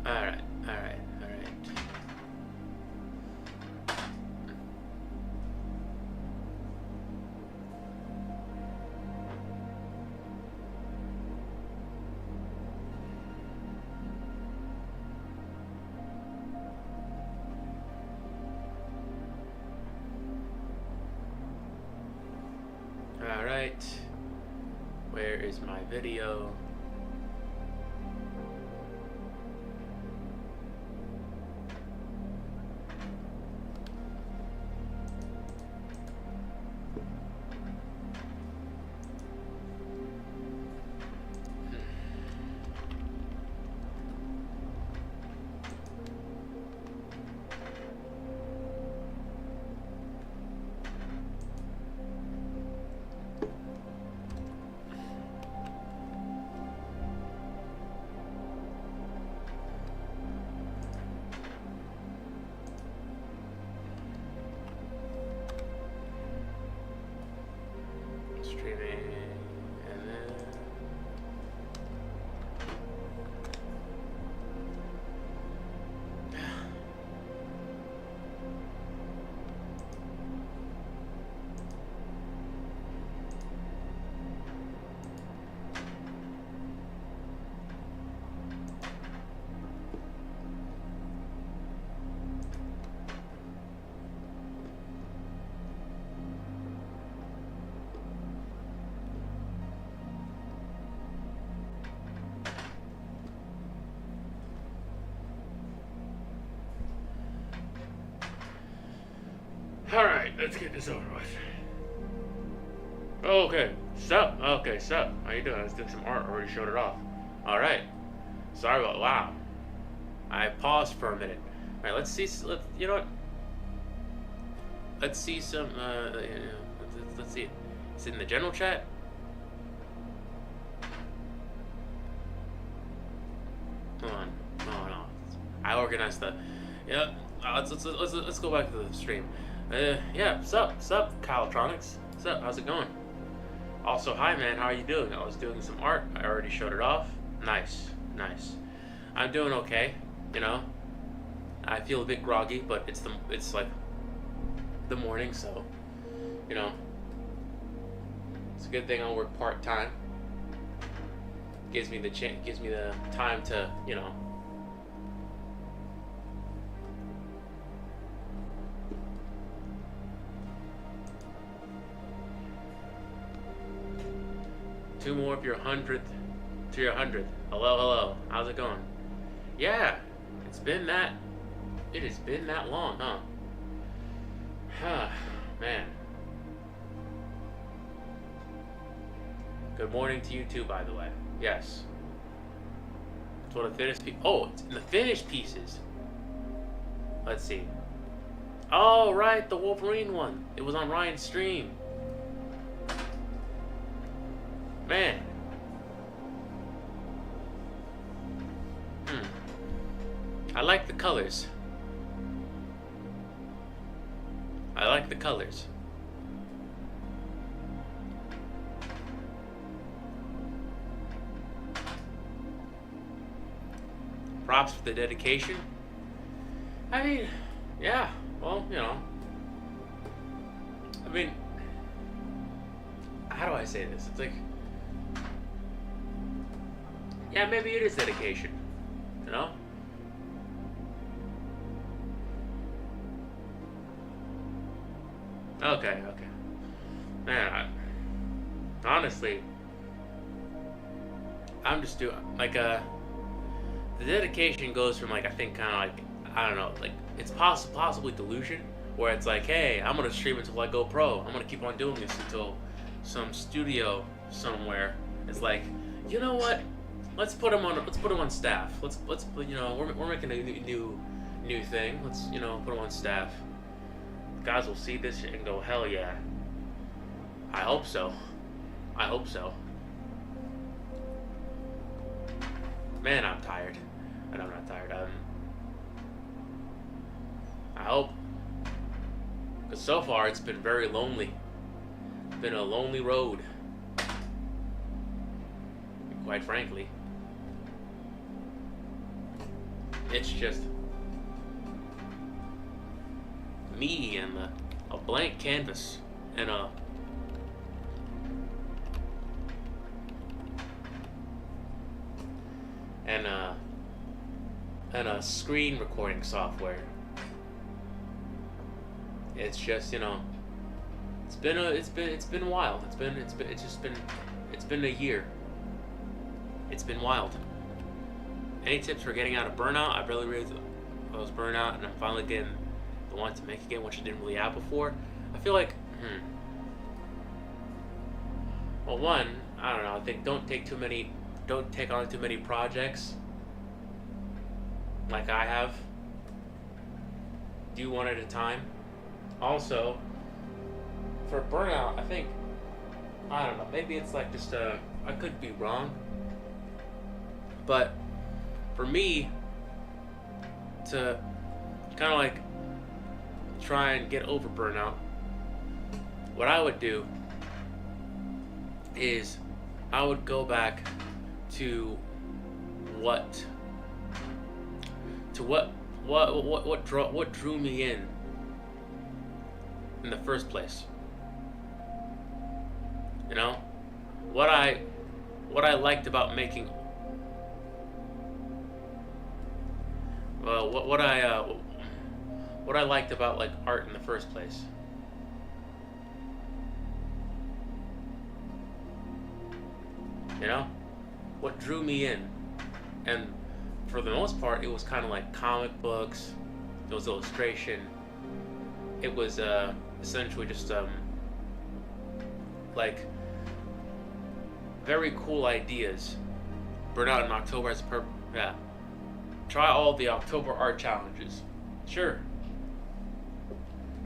Alright, alright, alright. Alright. Where is my video? Streaming, and then alright, let's get this over with. Okay, sup? Okay, sup? How you doing? Let's do some art. Already showed it off. Alright. Sorry about, wow. I paused for a minute. Alright, let's see, you know what? Let's see some, let's see it. Is it in the general chat? Hold on. Oh, no. I organized the, yeah, let's go back to the stream. Yeah, sup, Kyletronics. Sup, how's it going? Also, hi man, how are you doing? I was doing some art. I already showed it off. Nice, nice. I'm doing okay, you know. I feel a bit groggy, but it's like the morning, so you know. It's a good thing I work part-time. Gives me the time to, you know, two more of your 100th to your 100th. Hello, how's it going? Yeah, it has been that long, huh? Huh, man. Good morning to you too, by the way. Yes. It's one of the finished pieces. Oh, it's in the finished pieces. Let's see. Oh, right, the Wolverine one. It was on Ryan's stream. Man. I like the colors. I like the colors. Props for the dedication. I mean, yeah, well, you know. I mean, how do I say this? It's like, yeah, maybe it is dedication, you know? Okay. Man, honestly, I'm just doing, like, the dedication goes from, like, I think kind of like, I don't know, like, it's possibly delusion, where it's like, hey, I'm gonna stream until I go pro. I'm gonna keep on doing this until some studio somewhere is like, you know what? Let's put him on staff. Let's you know, we're making a new thing. Let's, you know, put him on staff. Guys will see this and go, hell yeah. I hope so. Man, I'm tired. And I'm not tired. I hope. Because so far it's been very lonely. It's been a lonely road. Quite frankly. it's just me and a blank canvas and and a and a screen recording software. It's just, it's been wild. It's been a year. It's been wild. Any tips for getting out of burnout? I really realized I was burnout, and I'm finally getting the one to make again, which I didn't really have before. I feel like, well, one, I don't know. I think don't take on too many projects like I have. Do one at a time. Also, for burnout, I think, I don't know, maybe it's like just I could be wrong, but for me to kind of like try and get over burnout, what I would do is I would go back to what drew me in the first place. What I liked about making, what I liked about like art in the first place. What drew me in, and for the most part, it was kind of like comic books. It was illustration. It was essentially just like very cool ideas. Burnout in October has yeah. Try all the October art challenges. Sure.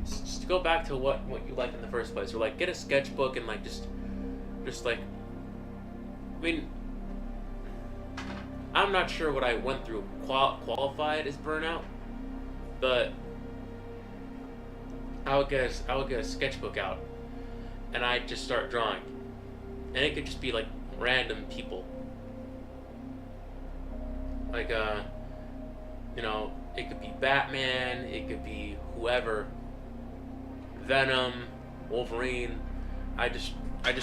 Just go back to what you liked in the first place, or like get a sketchbook and like just like, I mean, I'm not sure what I went through qualified as burnout, but I would get a sketchbook out, and I'd just start drawing, and it could just be like random people, like it could be Batman, it could be whoever, Venom, Wolverine. I just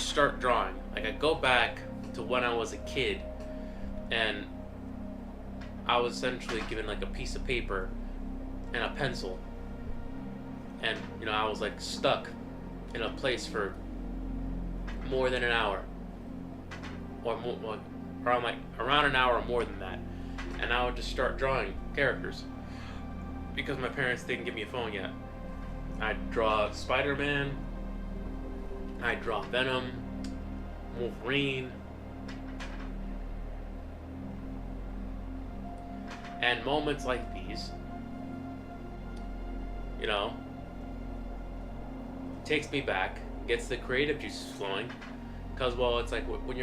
start drawing. Like I go back to when I was a kid, and I was essentially given like a piece of paper and a pencil, and I was like stuck in a place for more than an hour, or more, around an hour or more than that, and I would just start drawing characters because my parents didn't give me a phone yet. I'd draw Spider-Man, I'd draw Venom, Wolverine, and moments like these, takes me back, gets the creative juices flowing, because it's like when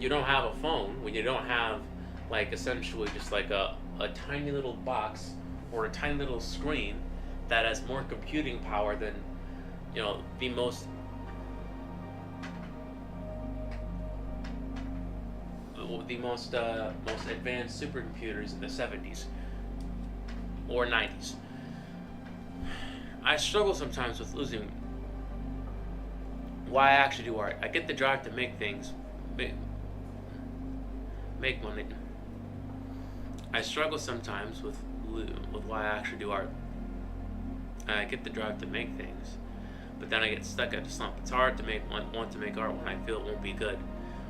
you don't have a phone, when you don't have like essentially just like a tiny little box or a tiny little screen that has more computing power than the most advanced supercomputers in the 70s or 90s. I struggle sometimes with losing why I actually do art. I get the drive to make things, make money. I struggle sometimes with why I actually do art. I get the drive to make things, but then I get stuck at a slump. It's hard to want to make art when I feel it won't be good.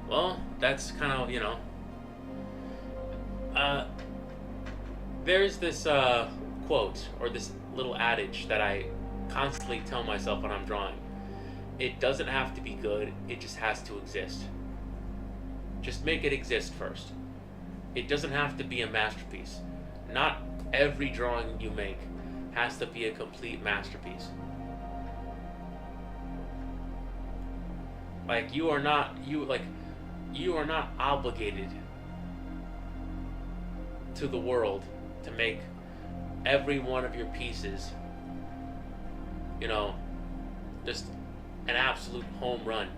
Well, that's kind of, there's this quote, or this little adage that I constantly tell myself when I'm drawing. It doesn't have to be good, it just has to exist. Just make it exist first. It doesn't have to be a masterpiece. Not every drawing you make has to be a complete masterpiece. Like you are not obligated to the world to make every one of your pieces, just an absolute home run.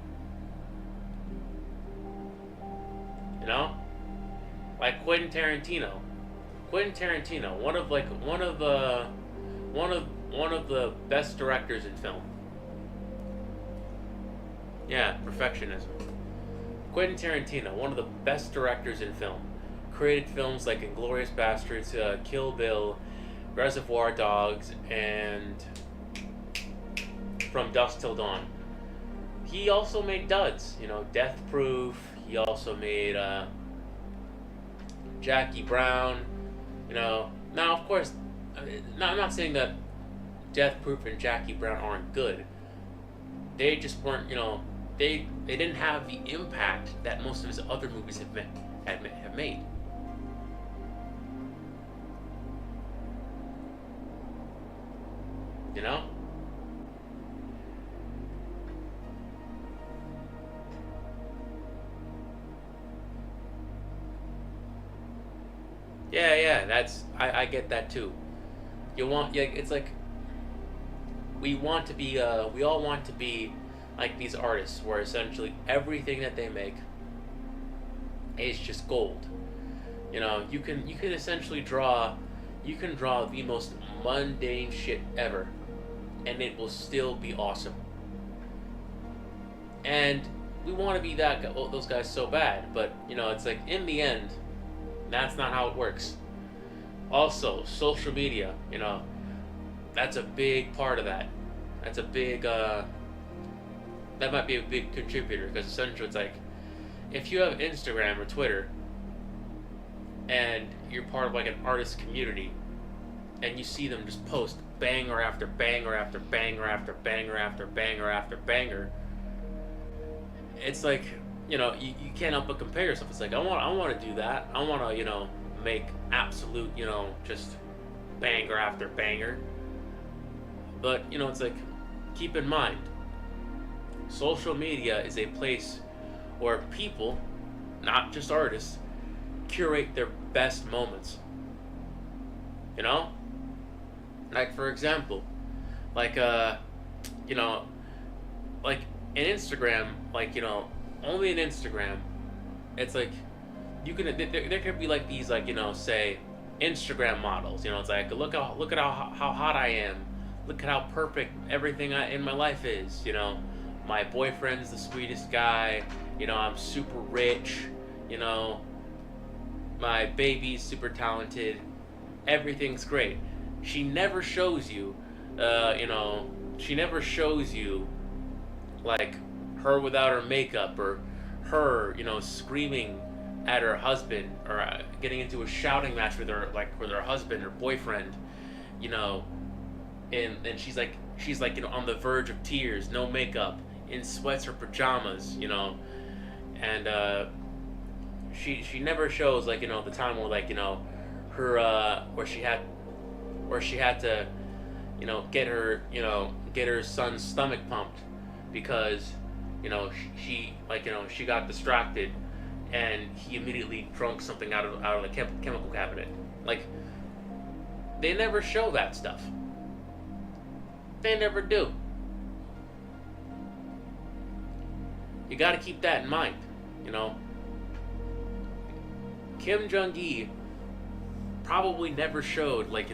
Like Quentin Tarantino, Quentin Tarantino, one of the best directors in film. Yeah, perfectionism. Quentin Tarantino, one of the best directors in film, created films like Inglourious Basterds, Kill Bill, Reservoir Dogs, and From Dusk Till Dawn. He also made duds, Death Proof. He also made Jackie Brown. Now of course, I'm not saying that Death Proof and Jackie Brown aren't good. They just weren't, they didn't have the impact that most of his other movies have made. You know? Yeah, I get that too. Yeah, it's like we all want to be like these artists where essentially everything that they make is just gold. You can essentially draw the most mundane shit ever and it will still be awesome. And we want to be those guys so bad, but it's like in the end that's not how it works. Also, social media, that's a big part of that. That's a big that might be a big contributor because essentially it's like if you have Instagram or Twitter and you're part of like an artist community and you see them just post banger after banger after banger after banger after banger after banger, it's like you can't help but compare yourself. It's like I want to do that. I want to make absolute just banger after banger. But it's like keep in mind, social media is a place where people, not just artists, curate their best moments. Like for example, like like in Instagram, like only in Instagram, it's like there could be like these like say Instagram models. It's like look at how hot I am, look at how perfect everything in my life is. My boyfriend's the sweetest guy. I'm super rich. My baby's super talented. Everything's great. She never shows you, she never shows you like her without her makeup or her, screaming at her husband or getting into a shouting match with her husband or boyfriend, and she's like on the verge of tears, no makeup, in sweats or pajamas, and she never shows like the time where like her where she had to get her son's stomach pumped because she got distracted and he immediately drunk something out of the chemical cabinet. Like they never show that stuff. They never do. You got to keep that in mind. Kim Jong-gi probably never showed like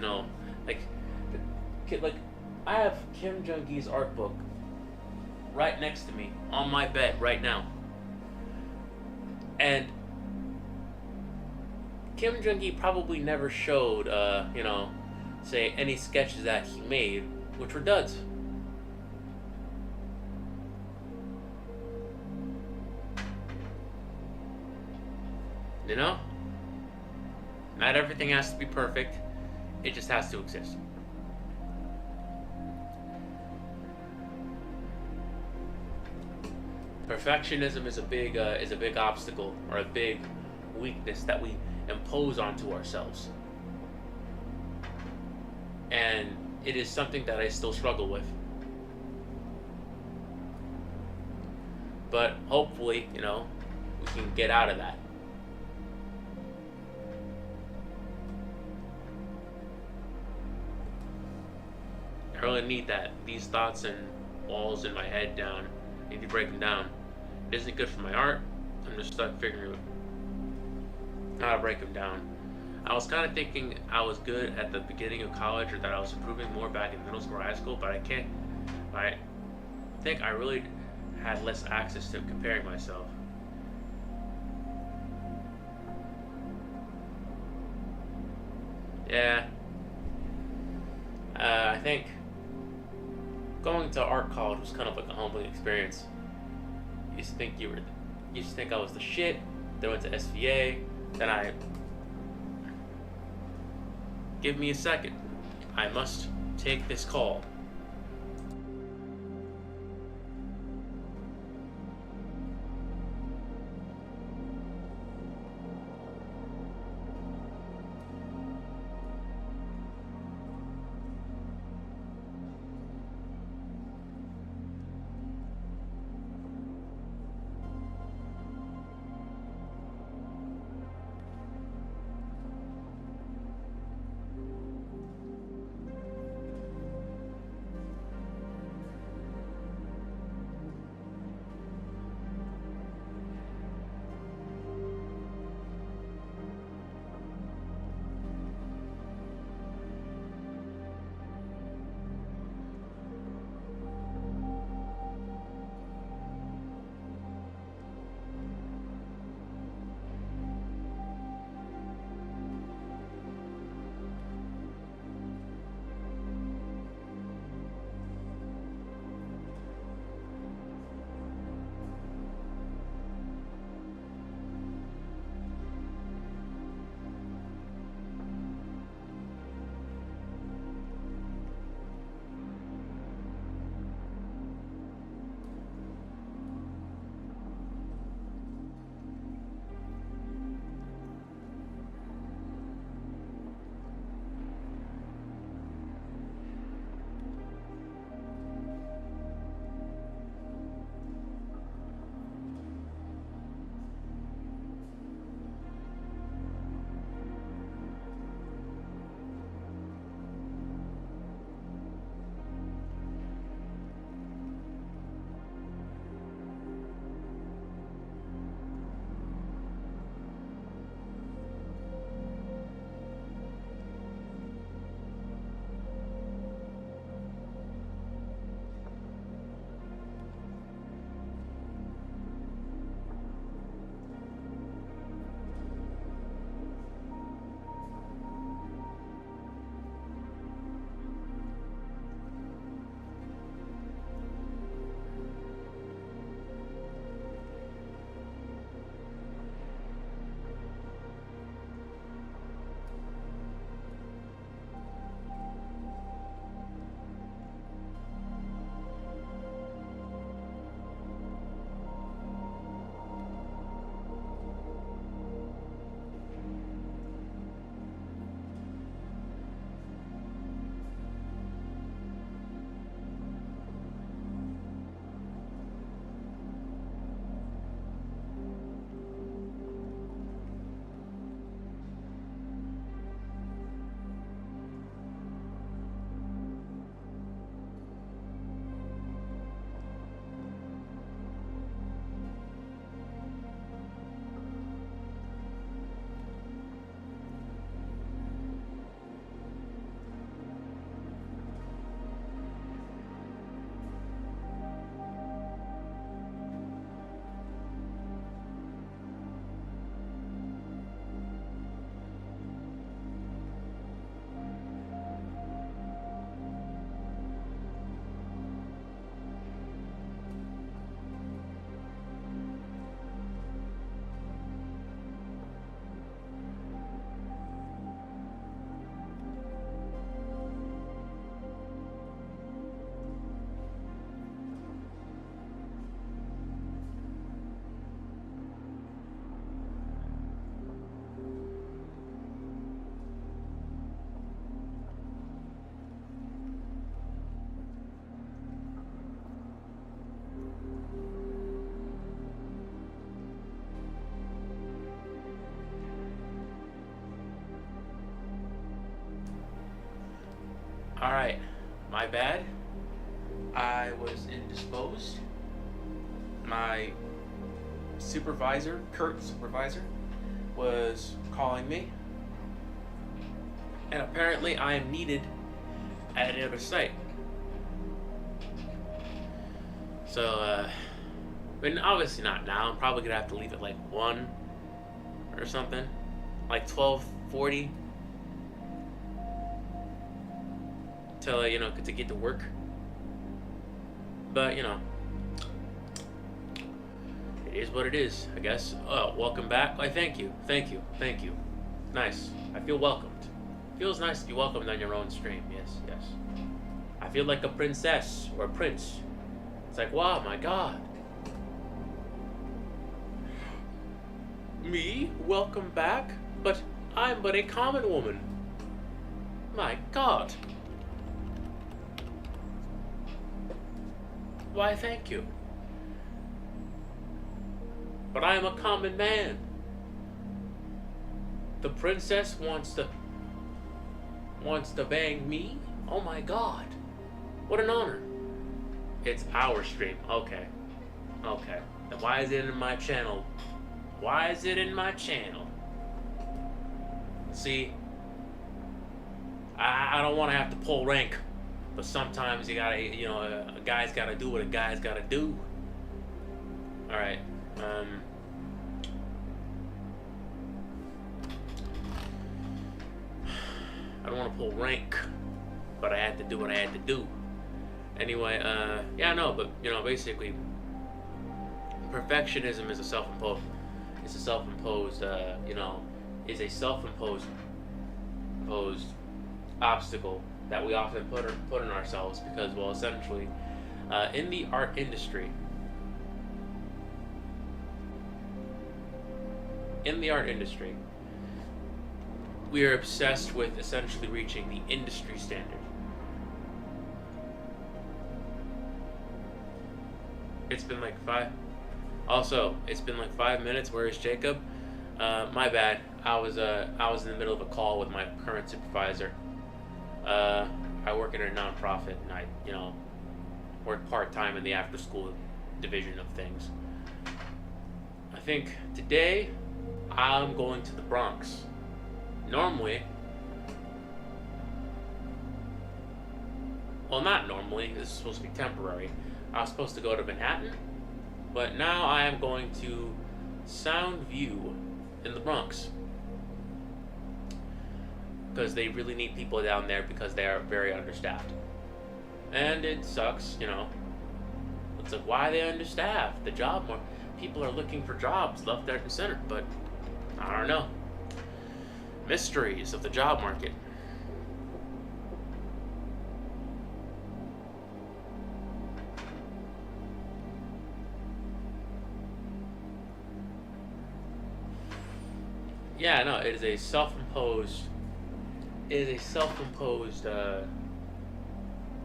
I have Kim Jong-gi's art book right next to me on my bed right now. And Kim Jong-gi probably never showed, say any sketches that he made, which were duds. Not everything has to be perfect. It just has to exist. Perfectionism is a big obstacle or a big weakness that we impose onto ourselves, and it is something that I still struggle with. But hopefully, we can get out of that. I really need these thoughts and walls in my head down. I need to break them down. It isn't good for my art. I'm just stuck figuring out how to break them down. I was kind of thinking I was good at the beginning of college, or that I was improving more back in middle school or high school, but I can't. I think I really had less access to comparing myself. Yeah, I think going to art college was kind of like a humbling experience. You used to think you used to think I was the shit. Then I went to SVA. Then I, give me a second. I must take this call. All right, my bad. I was indisposed. My supervisor, Kurt supervisor, was calling me. And apparently I am needed at another site. So, I mean, obviously not now. I'm probably gonna have to leave at like 1 or something. Like 12:40. Till, to get to work. But, it is what it is, I guess. Oh, welcome back. Why, thank you. Thank you. Thank you. Nice. I feel welcomed. Feels nice to be welcomed on your own stream. Yes, yes. I feel like a princess or a prince. It's like, wow, my God. Me? Welcome back? But I'm but a common woman. My God. Why, thank you. But I am a common man. The princess wants to bang me? Oh my God. What an honor. It's our stream. Okay. Okay. Then why is it in my channel? Why is it in my channel? See, I don't want to have to pull rank, but sometimes you gotta, a guy's gotta do what a guy's gotta do. All right. I don't want to pull rank, but I had to do what I had to do. Anyway, yeah, no, but basically, perfectionism is a self-imposed, imposed obstacle that we often put on ourselves because, well, essentially, in the art industry, we are obsessed with essentially reaching the industry standard. It's been like 5 minutes. Where is Jacob? My bad. I was in the middle of a call with my current supervisor. I work in a nonprofit, and I work part-time in the after-school division of things. I think today I'm going to the Bronx. Normally, well, not normally, this is supposed to be temporary. I was supposed to go to Manhattan, but now I am going to Soundview in the Bronx. Because they really need people down there because they are very understaffed. And it sucks, It's like, why are they understaffed? People are looking for jobs left, right, and center, but I don't know. Mysteries of the job market. Yeah, no, it is a self-imposed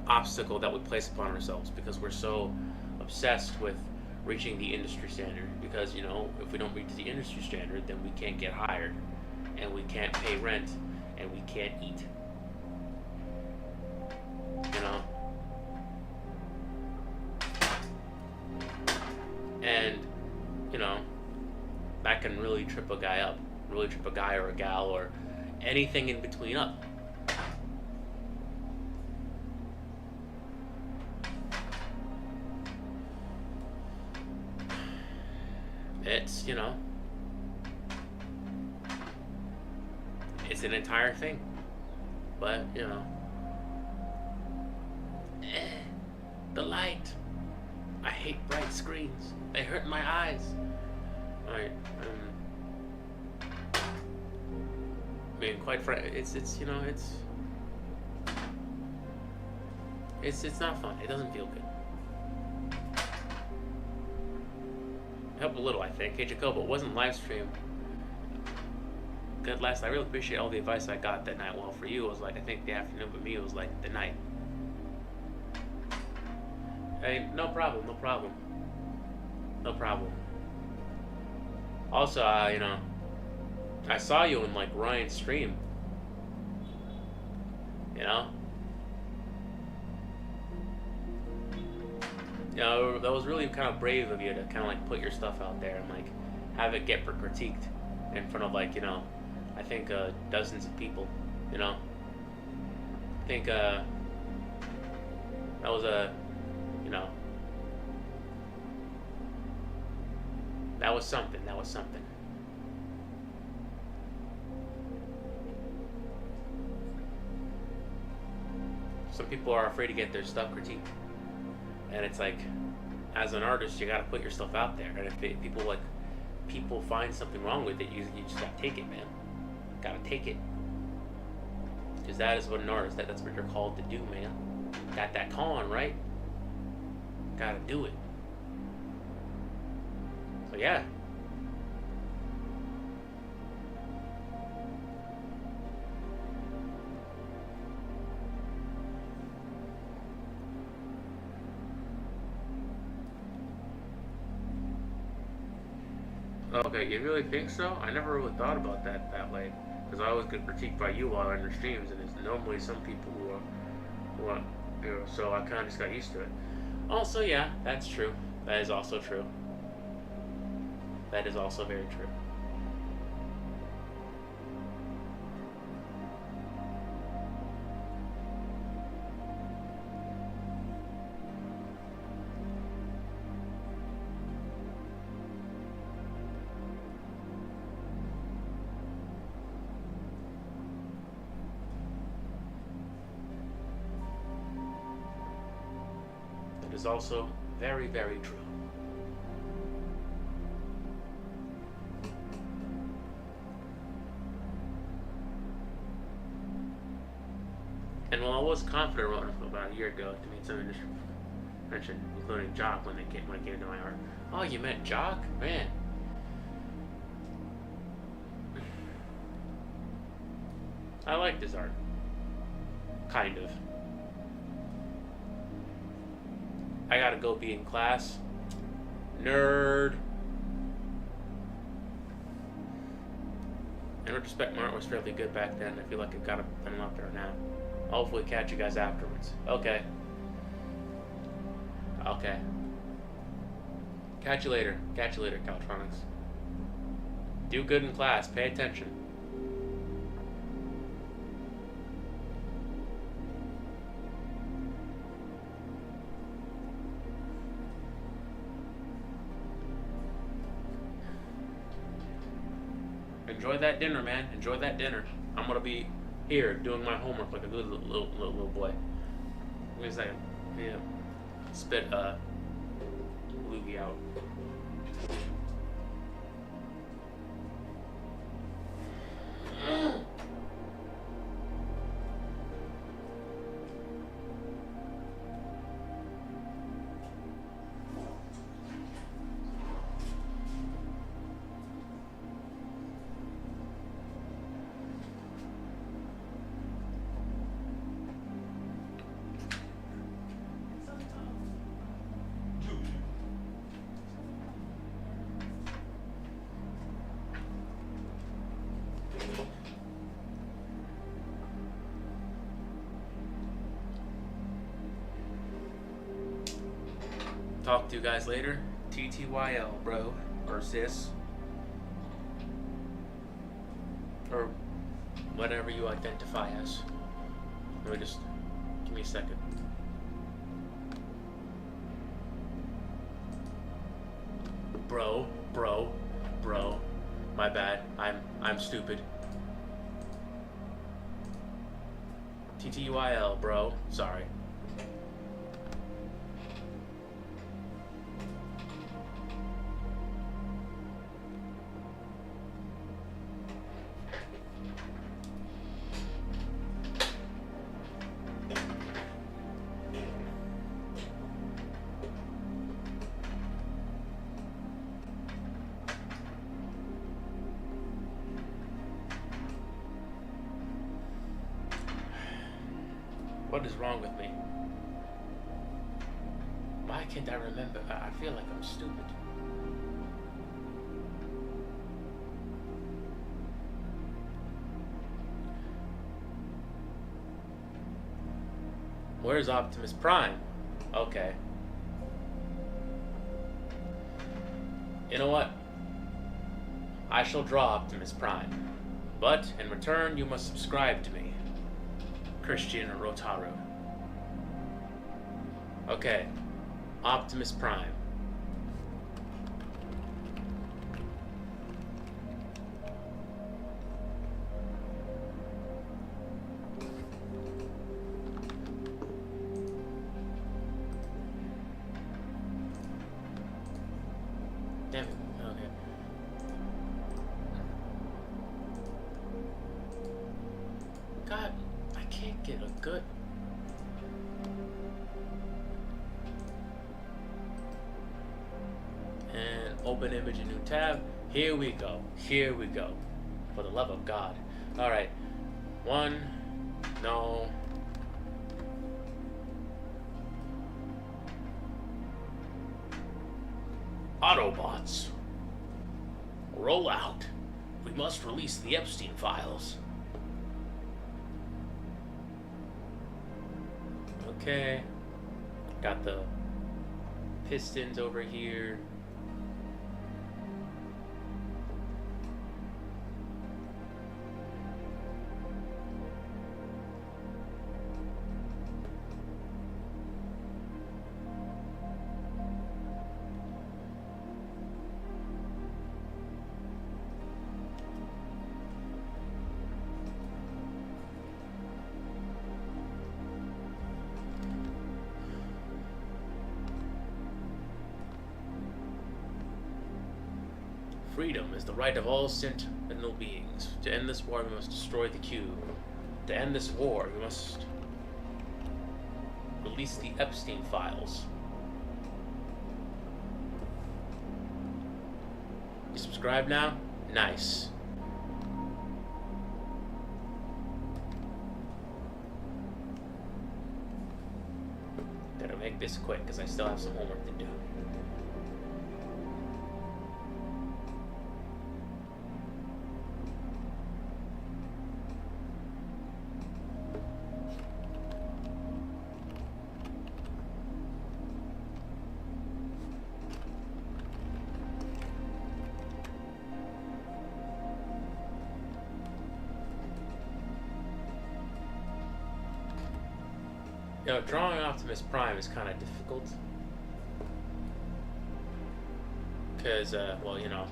obstacle that we place upon ourselves because we're so obsessed with reaching the industry standard. Because if we don't reach the industry standard, then we can't get hired, and we can't pay rent, and we can't eat. And that can really trip a guy up, really trip a guy or a gal or anything in between up. It's it's an entire thing, but the light. I hate bright screens. They hurt my eyes. Alright, I mean, quite frankly, it's not fun. It doesn't feel good. It helped a little, I think. Hey, Jacobo, it wasn't live stream. Good last. I really appreciate all the advice I got that night. Well, for you, it was like, I think the afternoon, but me, it was like the night. Hey, no problem. Also, I saw you in like Ryan's stream. That was really kind of brave of you to kind of like put your stuff out there and like have it get critiqued in front of like I think dozens of people. I think that was you know, that was something. That was something. Some people are afraid to get their stuff critiqued, and it's like, as an artist, you gotta put yourself out there. And if people find something wrong with it, you just gotta take it, man. Gotta take it, because that is what an artist. That's what you're called to do, man. Got that calling, right? Gotta do it. So yeah. Okay, you really think so? I never really thought about that way, because I always get critiqued by you while on your streams, and it's normally some people who are, so I kind of just got used to it. Also, yeah, that's true. That is also true. That is also very true. That is also very, very true. And while I was confident about a year ago to meet some industry mentioned, including Jock when it came to my art. Oh, you met Jock? Man. I liked his art. Kind of. I gotta go be in class. Nerd. In retrospect, my art was fairly good back then. I feel like it got a lot better now. Hopefully catch you guys afterwards. Okay. Okay. Catch you later. Catch you later, Caltronics. Do good in class. Pay attention. Enjoy that dinner, man. Enjoy that dinner. I'm gonna be here doing my homework like a good little boy. Wait a second. Yeah. Spit loogie out. Talk to you guys later. TTYL, bro. Or sis. Or whatever you identify as. Let me just... give me a second. Bro. My bad. I'm stupid. TTYL, bro. Sorry. What is wrong with me? Why can't I remember? I feel like I'm stupid. Where's Optimus Prime? Okay. You know what? I shall draw Optimus Prime. But, in return, you must subscribe to me. Christian Rotaru. Okay. Optimus Prime. Damn it. Okay. God, I can't get a good... And open image, a new tab. Here we go. Here we go. For the love of God. Alright. One. No. Autobots. Roll out. We must release the Epstein files. Okay. Got the pistons over here. Freedom is the right of all sentinel beings. To end this war, we must destroy the cube. To end this war, we must release the Epstein files. You subscribe now? Nice. Gotta make this quick, because I still have some homework to do. You know, drawing Optimus Prime is kind of difficult. Because, well, you know,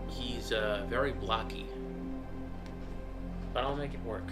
he's very blocky. But I'll make it work.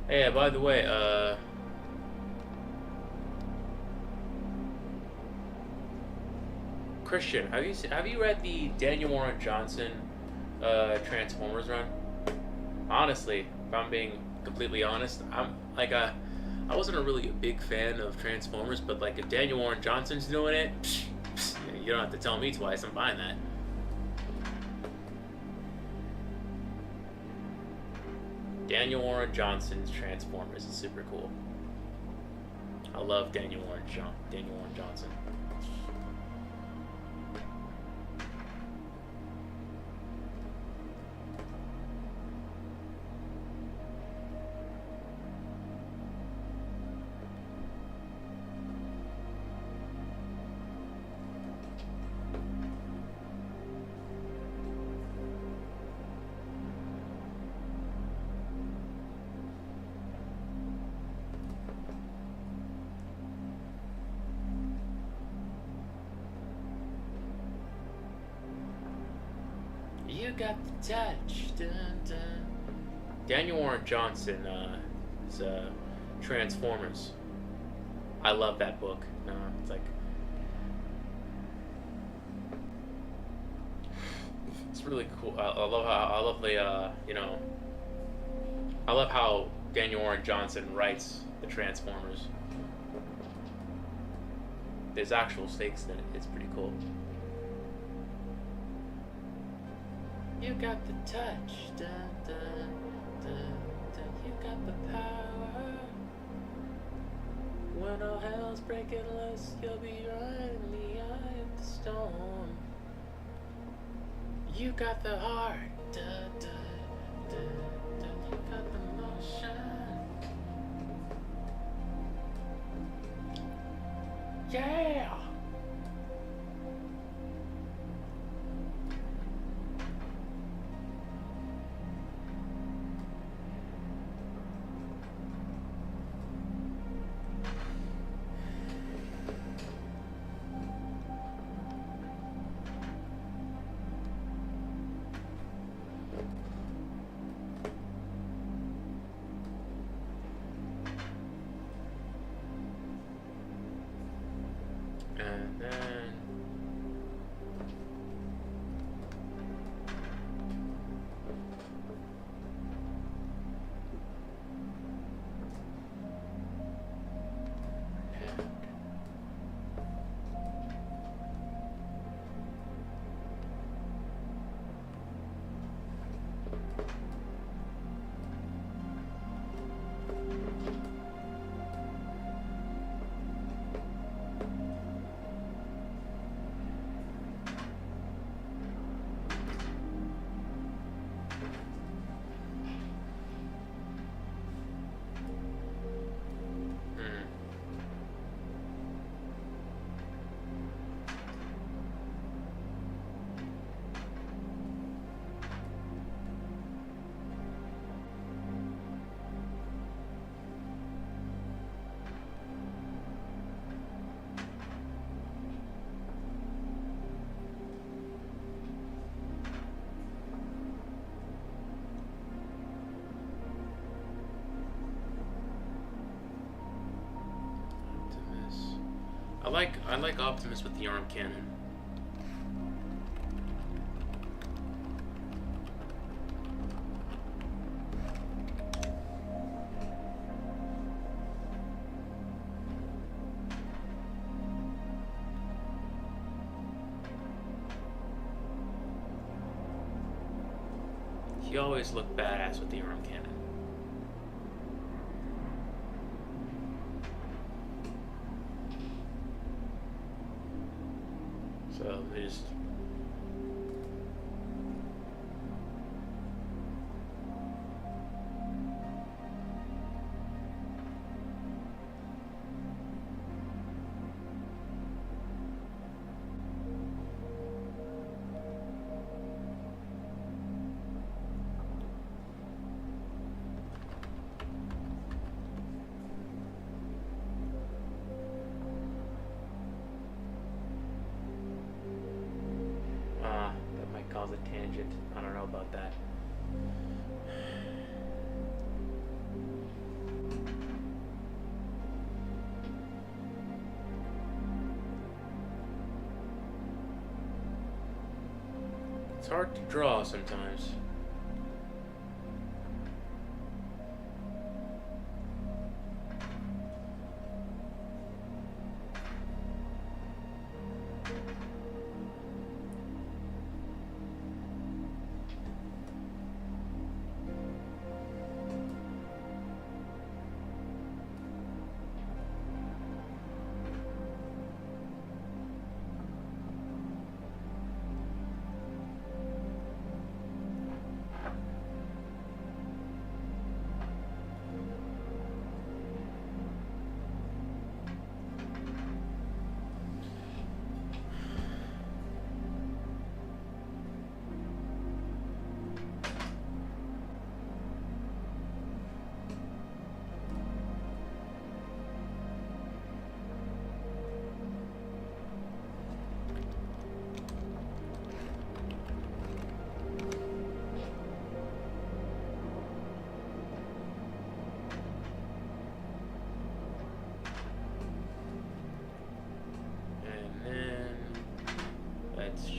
Hey, by the way, Christian, have you read the Daniel Warren Johnson Transformers run? Honestly, if I'm being completely honest, I wasn't really a big fan of Transformers, but like if Daniel Warren Johnson's doing it, you don't have to tell me twice. I'm buying that. Daniel Warren Johnson's Transformers is super cool. I love Daniel Warren Johnson. You got the touch. Dun, dun. Daniel Warren Johnson is Transformers. I love that book. It's like it's really cool. I love the I love how Daniel Warren Johnson writes the Transformers. There's actual stakes in it. It's pretty cool. You got the touch, dun, dun, dun, dun. You got the power. When all hell's breaking loose, you'll be riding the eye of the storm. You got the heart, dun, dun, dun, dun. You got the motion. Yeah. And then I like Optimus with the arm cannon. He always looked badass with the arm cannon. So they just It's hard to draw sometimes.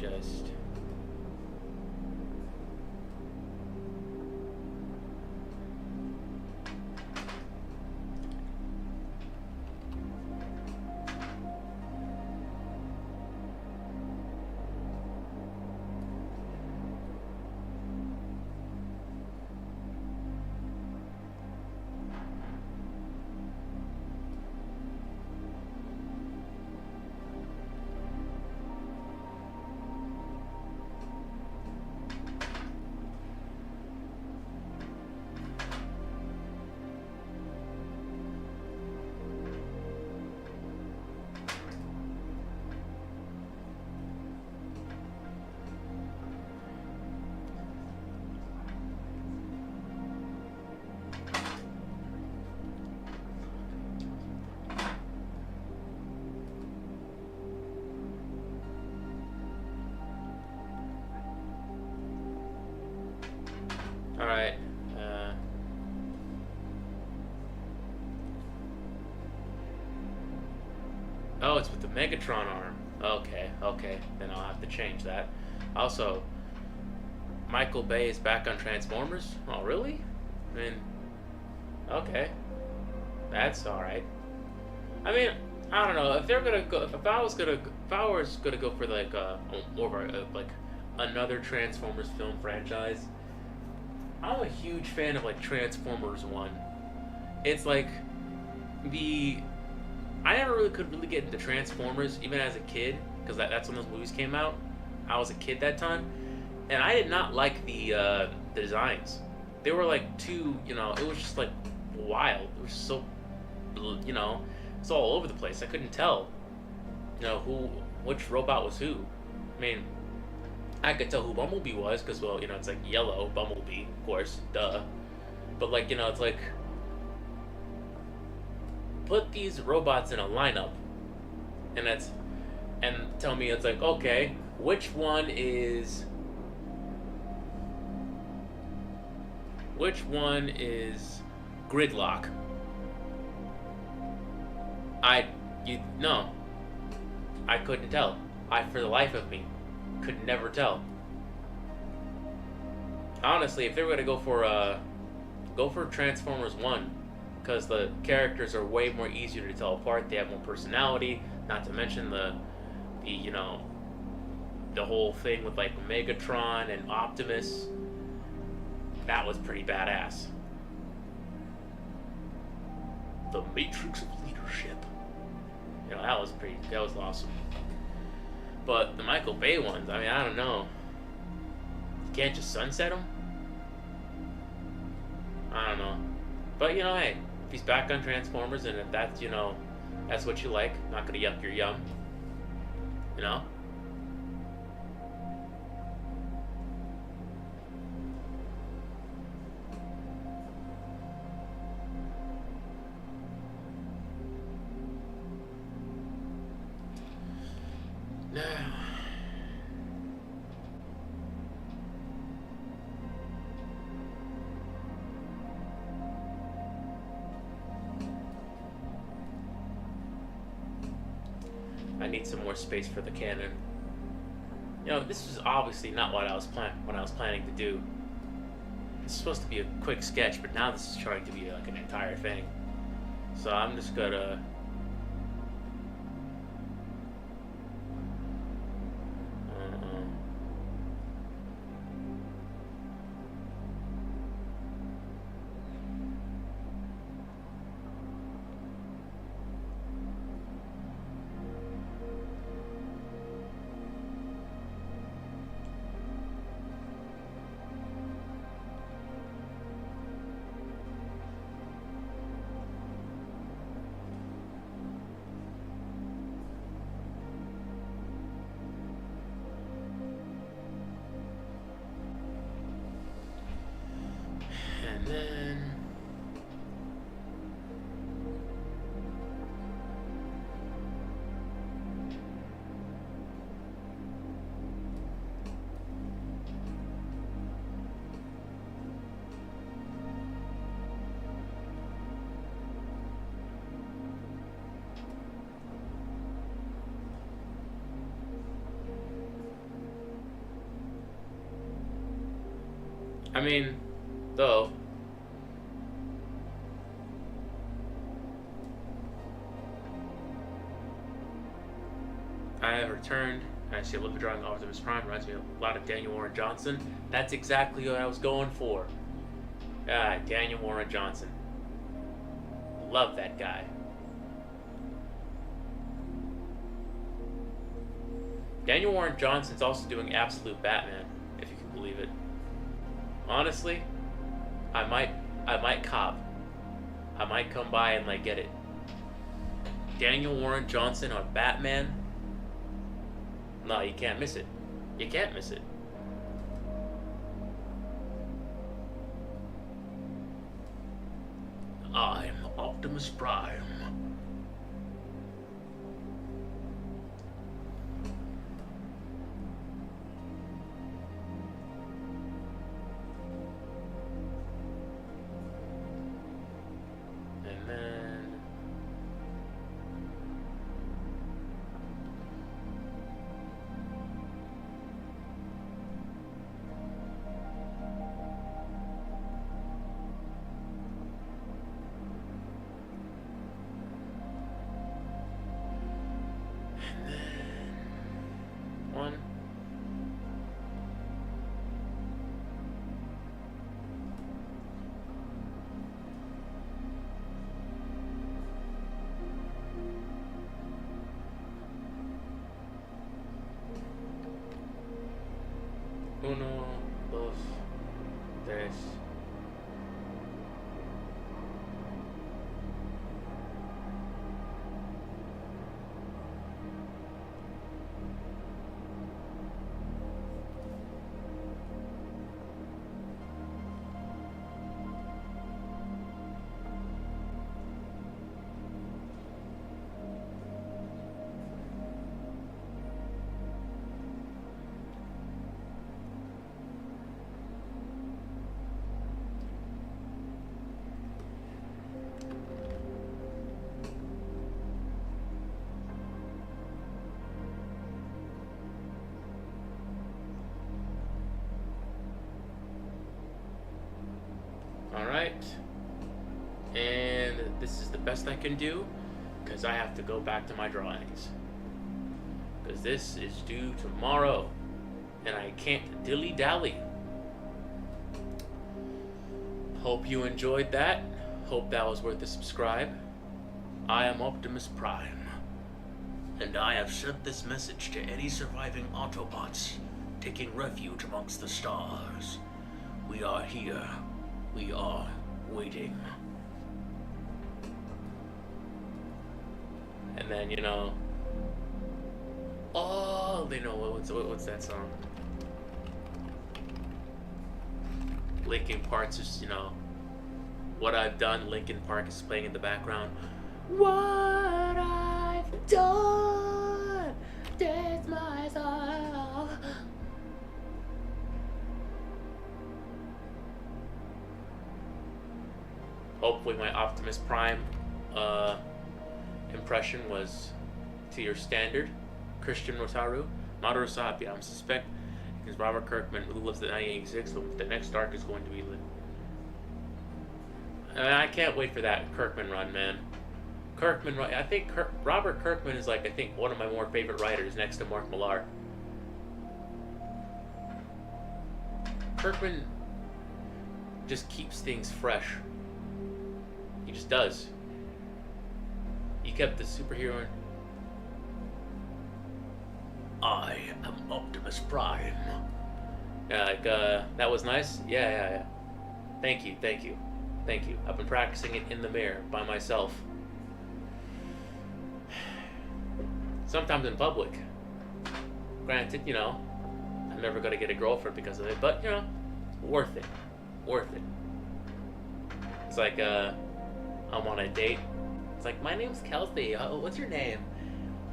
Just all right. Oh, it's with the Megatron arm. Okay, okay. Then I'll have to change that. Also, Michael Bay is back on Transformers. Oh, really? I mean, okay, that's all right. I mean, I don't know if they're gonna go. If I was gonna go for like more of a, like another Transformers film franchise, I'm a huge fan of like Transformers One. It's like the I never really could really get into Transformers even as a kid because that's when those movies came out. I was a kid that time, and I did not like the designs. They were like too, it was just like wild. It was so, it's all over the place. I couldn't tell, which robot was who. I mean, I could tell who Bumblebee was because, well, it's like yellow Bumblebee, of course, duh. But like, it's like put these robots in a lineup, and tell me it's like, okay, which one is Gridlock? No, I couldn't tell. For the life of me, could never tell. Honestly, if they were gonna go for Transformers One, because the characters are way more easier to tell apart. They have more personality. Not to mention the whole thing with like Megatron and Optimus. That was pretty badass. The Matrix of Leadership. That was awesome. But the Michael Bay ones, I mean, I don't know. You can't just sunset them? I don't know. But, hey, if he's back on Transformers and if that's, that's what you like, not gonna yuck your yum. You know? Now, I need some more space for the cannon. This is obviously not what I was planning to do. It's supposed to be a quick sketch, but now this is trying to be like an entire thing. So I'm just gonna. And then. I mean, though. I have returned. I see a little bit drawing Optimus Prime. Reminds me a lot of Daniel Warren Johnson. That's exactly what I was going for. Daniel Warren Johnson. Love that guy. Daniel Warren Johnson's also doing Absolute Batman, if you can believe it. Honestly, I might cop. I might come by and like get it. Daniel Warren Johnson on Batman. No, you can't miss it. You can't miss it. I'm Optimus Prime. And then one. Uno, dos, tres. Alright, and this is the best I can do because I have to go back to my drawings because this is due tomorrow and I can't dilly-dally. Hope you enjoyed that. Hope that was worth a subscribe. I am Optimus Prime, and I have sent this message to any surviving Autobots taking refuge amongst the stars. We are here. We are waiting. And then, oh, they know what's that song? Linkin Park's just, what I've done. Linkin Park is playing in the background. What I've done, that's my song. Hopefully my Optimus Prime impression was to your standard. Christian Rotaru, Mamoru Sapia. I'm suspect because Robert Kirkman, who lives at 1986, the next arc is going to be lit. I can't wait for that Kirkman run, man. Kirkman, I think Robert Kirkman is like, I think, one of my more favorite writers next to Mark Millar. Kirkman just keeps things fresh. He just does. He kept the superhero. I am Optimus Prime. Yeah, like, that was nice. Yeah. Thank you. I've been practicing it in the mirror by myself. Sometimes in public. Granted, you know, I'm never gonna get a girlfriend because of it, but you know, worth it. It's like, I'm on a date. It's like, my name's Kelsey. What's your name?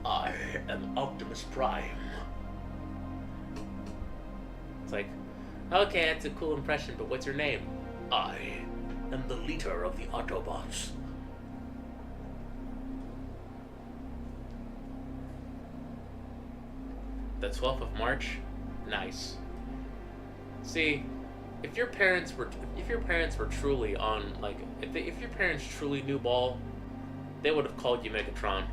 I am Optimus Prime. It's like, okay, that's a cool impression, but what's your name? I am the leader of the Autobots. The 12th of March? Nice. See, if your parents were truly on, like, if your parents truly knew ball, they would have called you Megatron.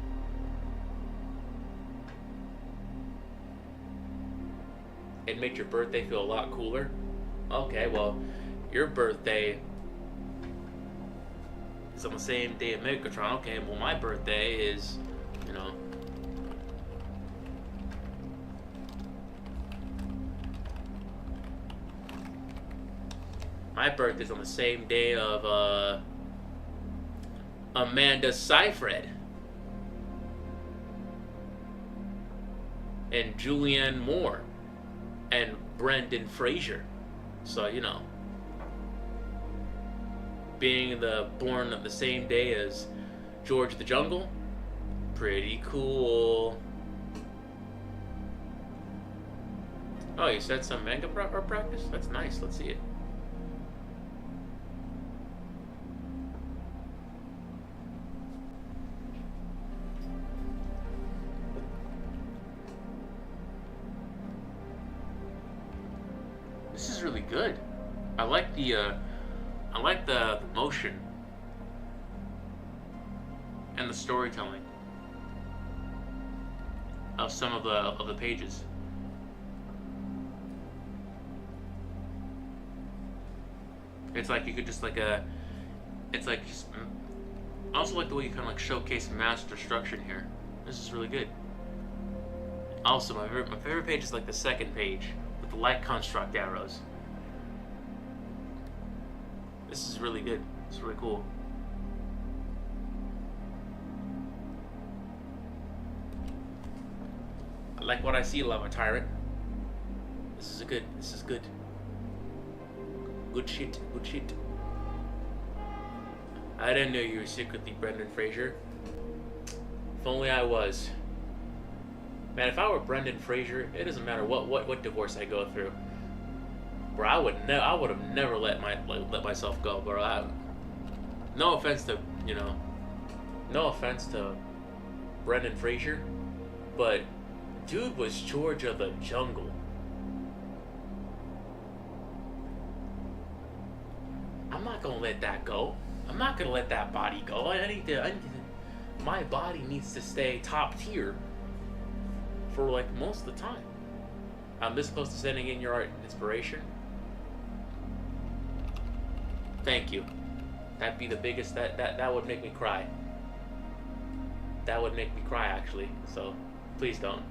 It made your birthday feel a lot cooler. Okay, well, your birthday is on the same day of Megatron. Okay, well, my birthday is, you know, my birthday's on the same day of Amanda Seyfried and Julianne Moore and Brendan Fraser. So, you know, being born of the same day as George the Jungle, pretty cool. Oh, you said some manga practice? That's nice. Let's see it. This is really good. I like the motion and the storytelling of some of the pages. It's like you could just like it's like just. I also like the way you kind of like showcase mass destruction here. This is really good. Also, my favorite page is like the second page with the light construct arrows. This is really good. It's really cool. I like what I see, Lava Tyrant. This is good. Good shit. I didn't know you were secretly Brendan Fraser. If only I was. Man, if I were Brendan Fraser, it doesn't matter what divorce I go through. Bro, I would have never let myself go, bro. No offense to Brendan Fraser, but dude was George of the Jungle. I'm not gonna let that go. I'm not gonna let that body go. My body needs to stay top tier for like most of the time. I'm this close to sending in your art and inspiration. Thank you. That'd be the biggest. That would make me cry. That would make me cry, actually. So, please don't.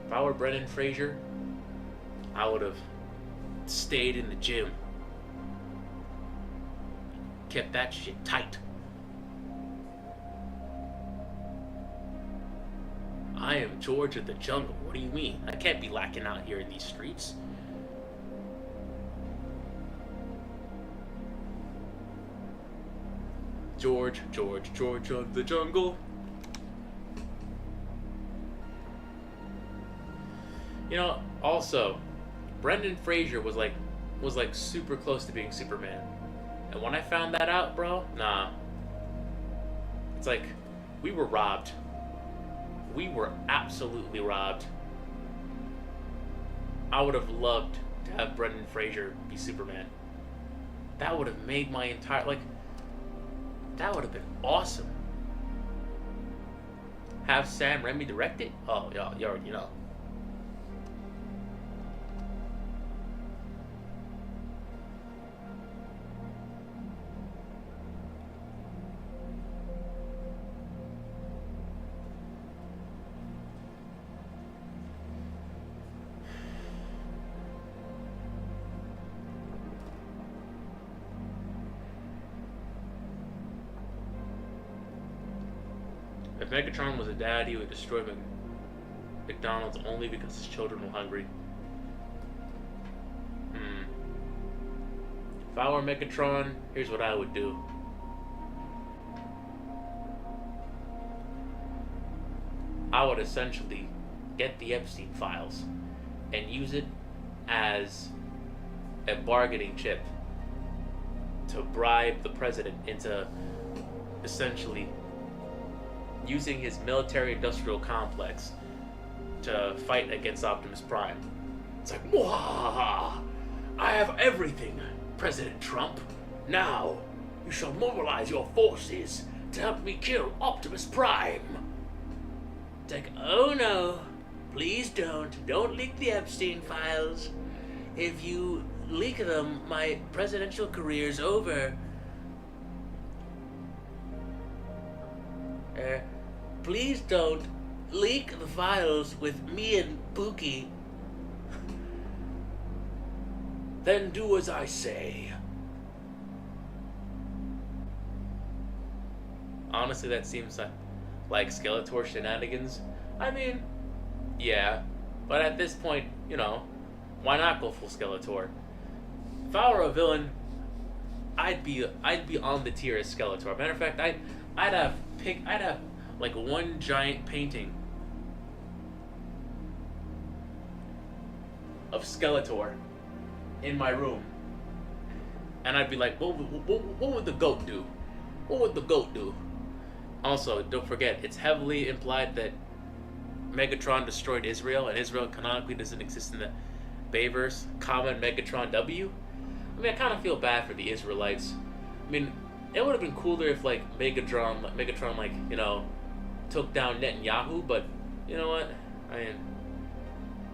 If I were Brendan Fraser, I would have stayed in the gym. Kept that shit tight. I am George of the Jungle. What do you mean? I can't be lacking out here in these streets. George of the Jungle. You know, also, Brendan Fraser was like super close to being Superman. And when I found that out, bro, nah. It's like, we were robbed. We were absolutely robbed. I would have loved to have Brendan Fraser be Superman. That would have made my entire, like, that would have been awesome. Have Sam Raimi direct it? Oh, y'all, you already know. If Megatron was a dad, he would destroy McDonald's only because his children were hungry. If I were Megatron, here's what I would do. I would essentially get the Epstein files and use it as a bargaining chip to bribe the president into essentially using his military-industrial complex to fight against Optimus Prime. It's like, Mwahaha! I have everything, President Trump. Now, you shall mobilize your forces to help me kill Optimus Prime. It's like, oh no, please don't. Don't leak the Epstein files. If you leak them, my presidential career's over. Please don't leak the files with me and Pookie. Then do as I say. Honestly, that seems like Skeletor shenanigans. I mean, yeah, but at this point, you know, why not go full Skeletor? If I were a villain, I'd be on the tier as Skeletor. Matter of fact, I'd have like one giant painting of Skeletor in my room, and I'd be like, what would the goat do? What would the goat do? Also, don't forget, it's heavily implied that Megatron destroyed Israel, and Israel canonically doesn't exist in the Bayverse, common Megatron W. I mean, I kind of feel bad for the Israelites. I mean, it would have been cooler if, like, Megatron, like, you know, took down Netanyahu, but you know what? I mean,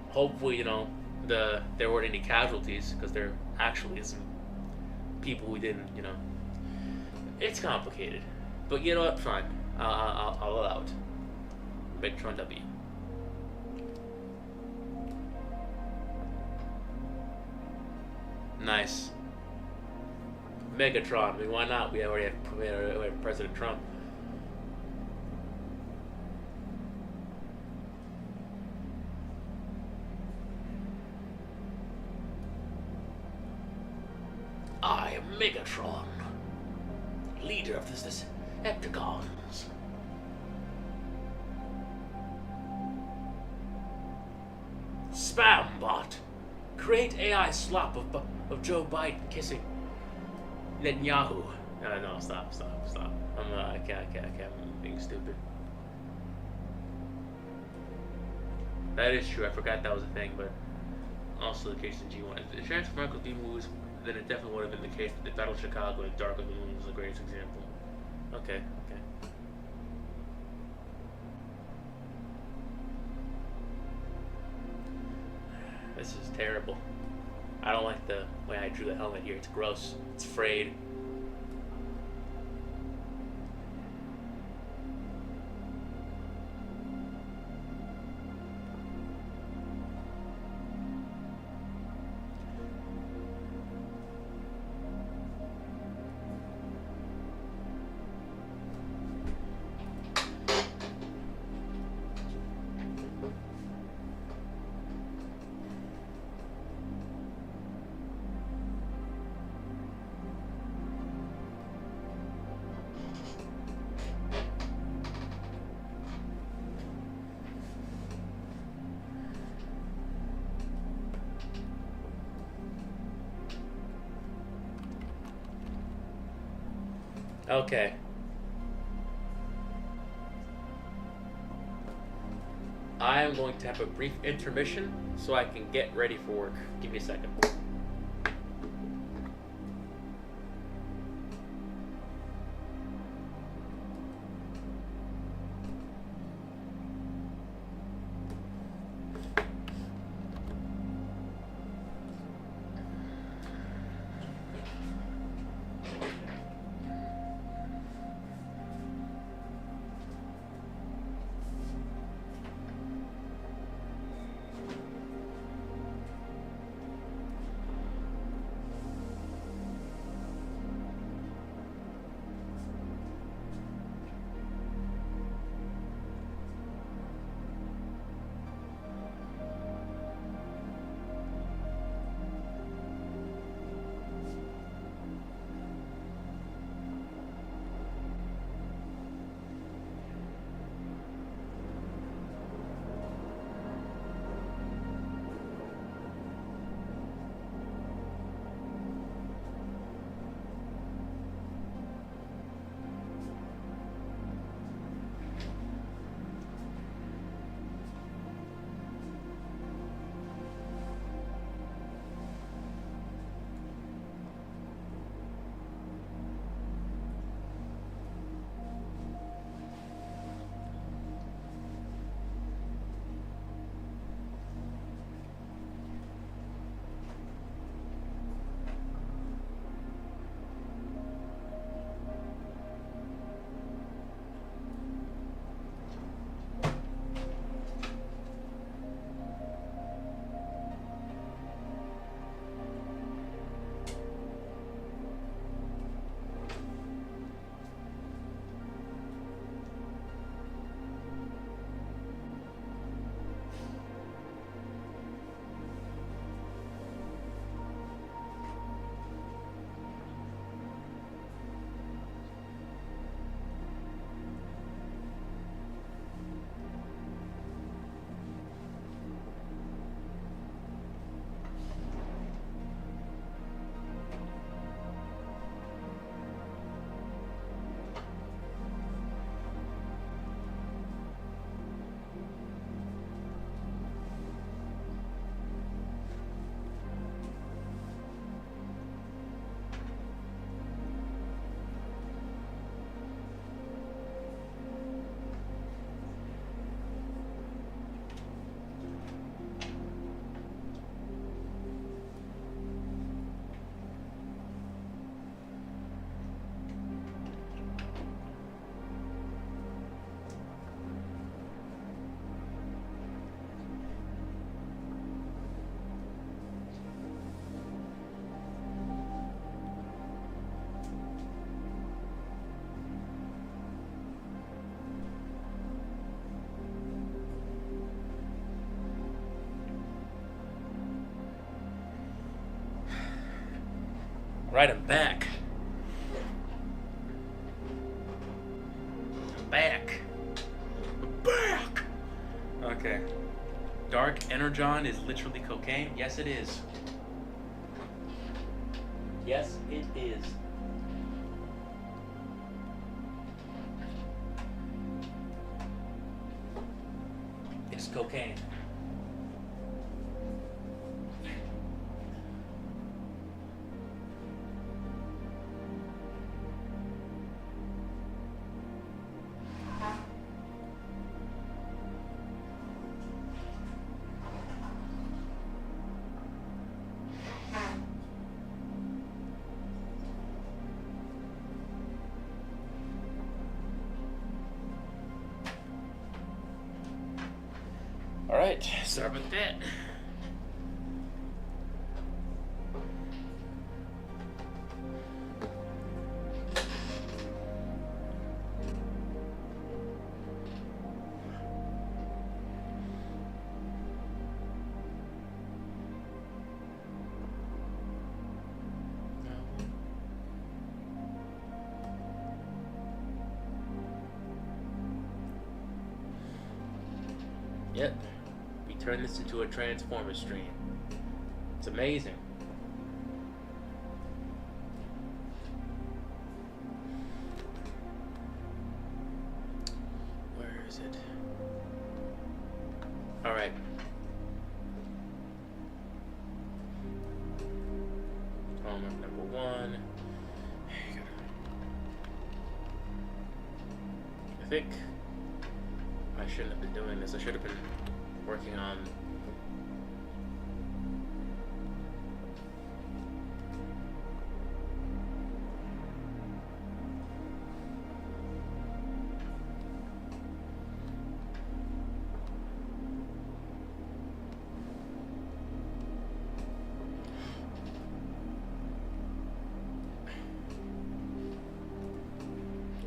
hopefully, you know, there weren't any casualties, because there actually is some people who didn't, you know. It's complicated, but you know what? Fine, I'll allow it. Megatron W. Nice. Megatron. I mean, why not? We already have President Trump. I am Megatron, leader of this Decepticons. Spam bot. Create AI slop of Joe Biden kissing Netanyahu. No, stop. I can't. I'm being stupid. That is true. I forgot that was a thing, but also the case in G1. If the Transformers could be movies, then it definitely would have been the case that the Battle of Chicago and Dark of the Moon was the greatest example. Okay. This is terrible. I don't like the way I drew the helmet here. It's gross. It's frayed. Okay. am going to have a brief intermission so I can get ready for work. Give me a second. Right, I'm back. I'm back. I'm back! Okay. Dark Energon is literally cocaine? Yes, it is. Yes, it is. It's cocaine. Alright, sorry about that. Yep. We turn this into a Transformer stream. It's amazing. Where is it? think I shouldn't have been doing this. I should have been working on...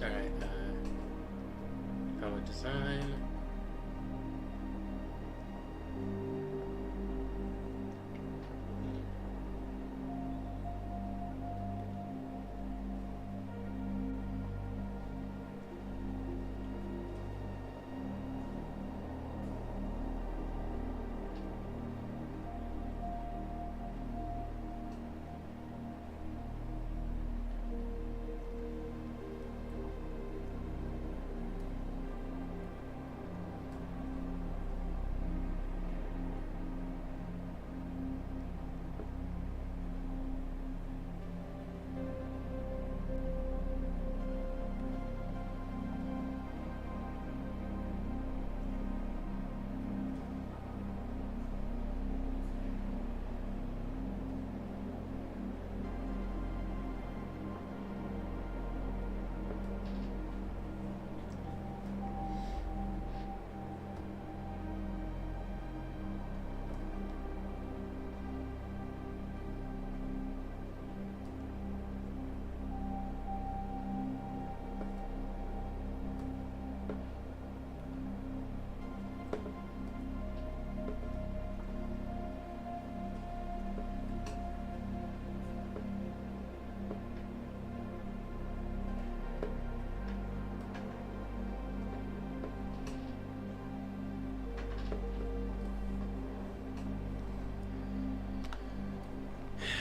Alright, color design.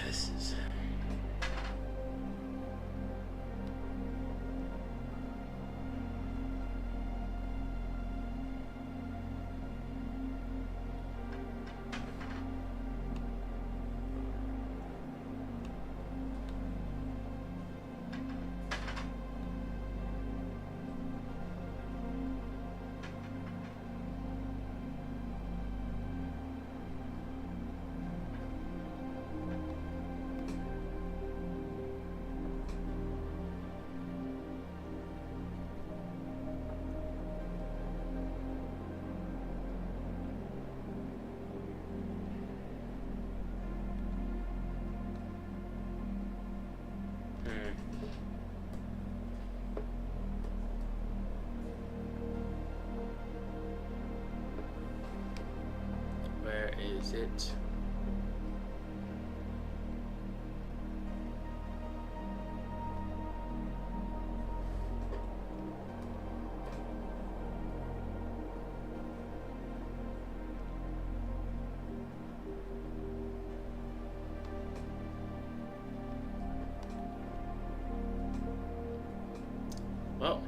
This is... Where is it? Well,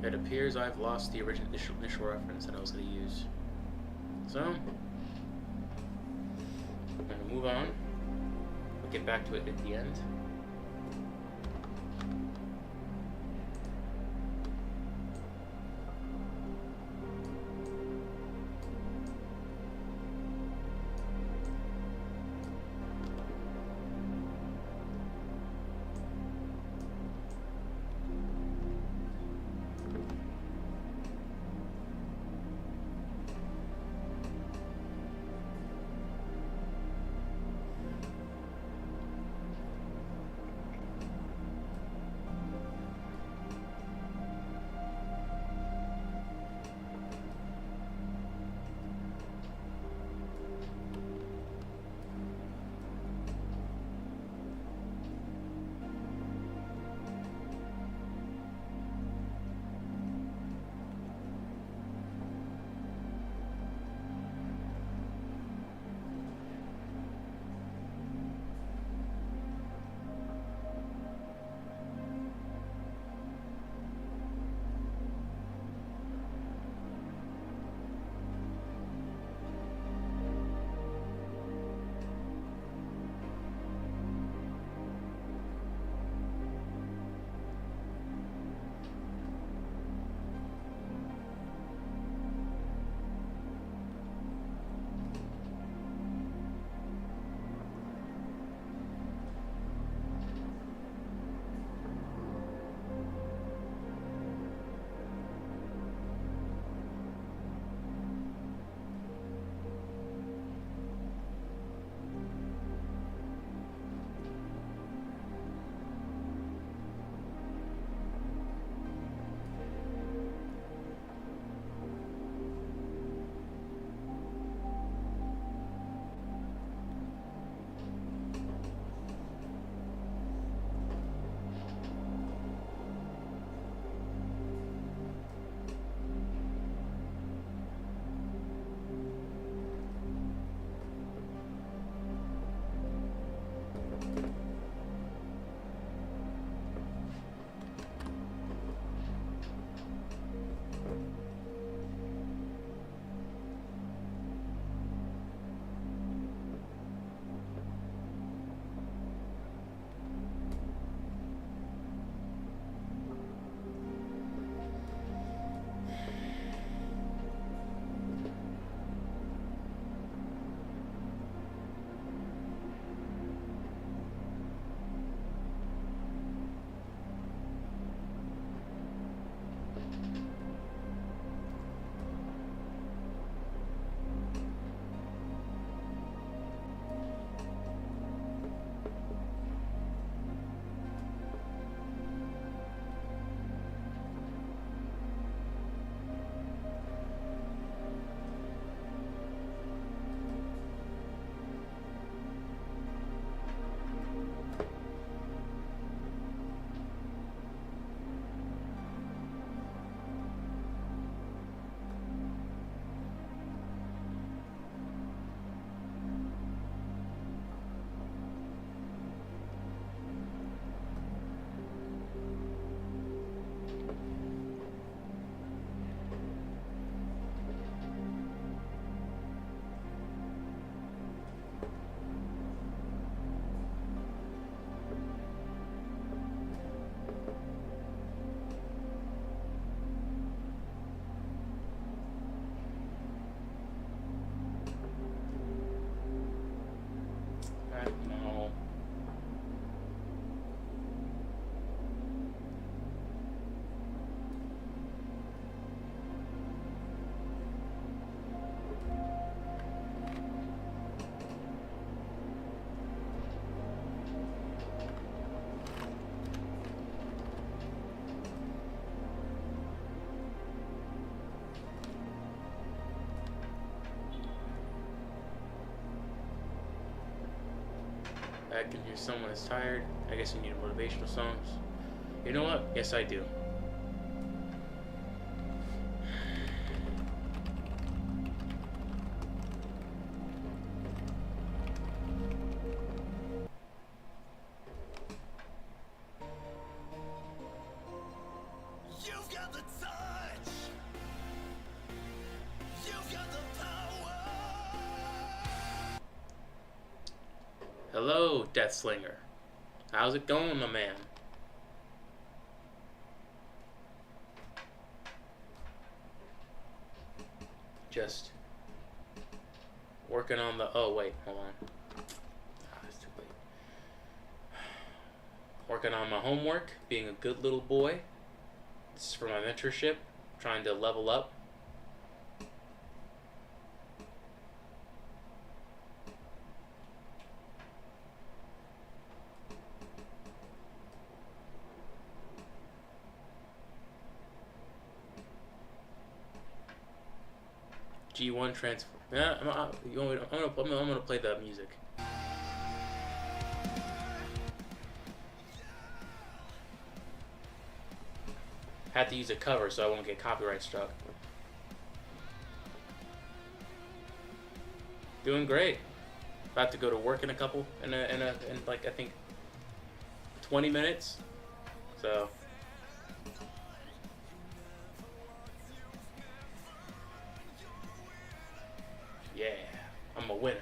it appears I've lost the original initial reference that I was going to use. So, I'm going to move on. We'll get back to it at the end. I can hear someone is tired. I guess you need motivational songs. You know what? Yes, I do. You've got the touch. You've got the power. Hello, Deathslinger. How's it going, my man? Just working on the. Oh wait, hold on. It's too late. Working on my homework, being a good little boy. This is for my mentorship, trying to level up. G1 transfer. Yeah, I'm gonna play the music. Had to use a cover so I won't get copyright struck. Doing great. About to go to work in a couple in like I think 20 minutes. So yeah, I'm a winner.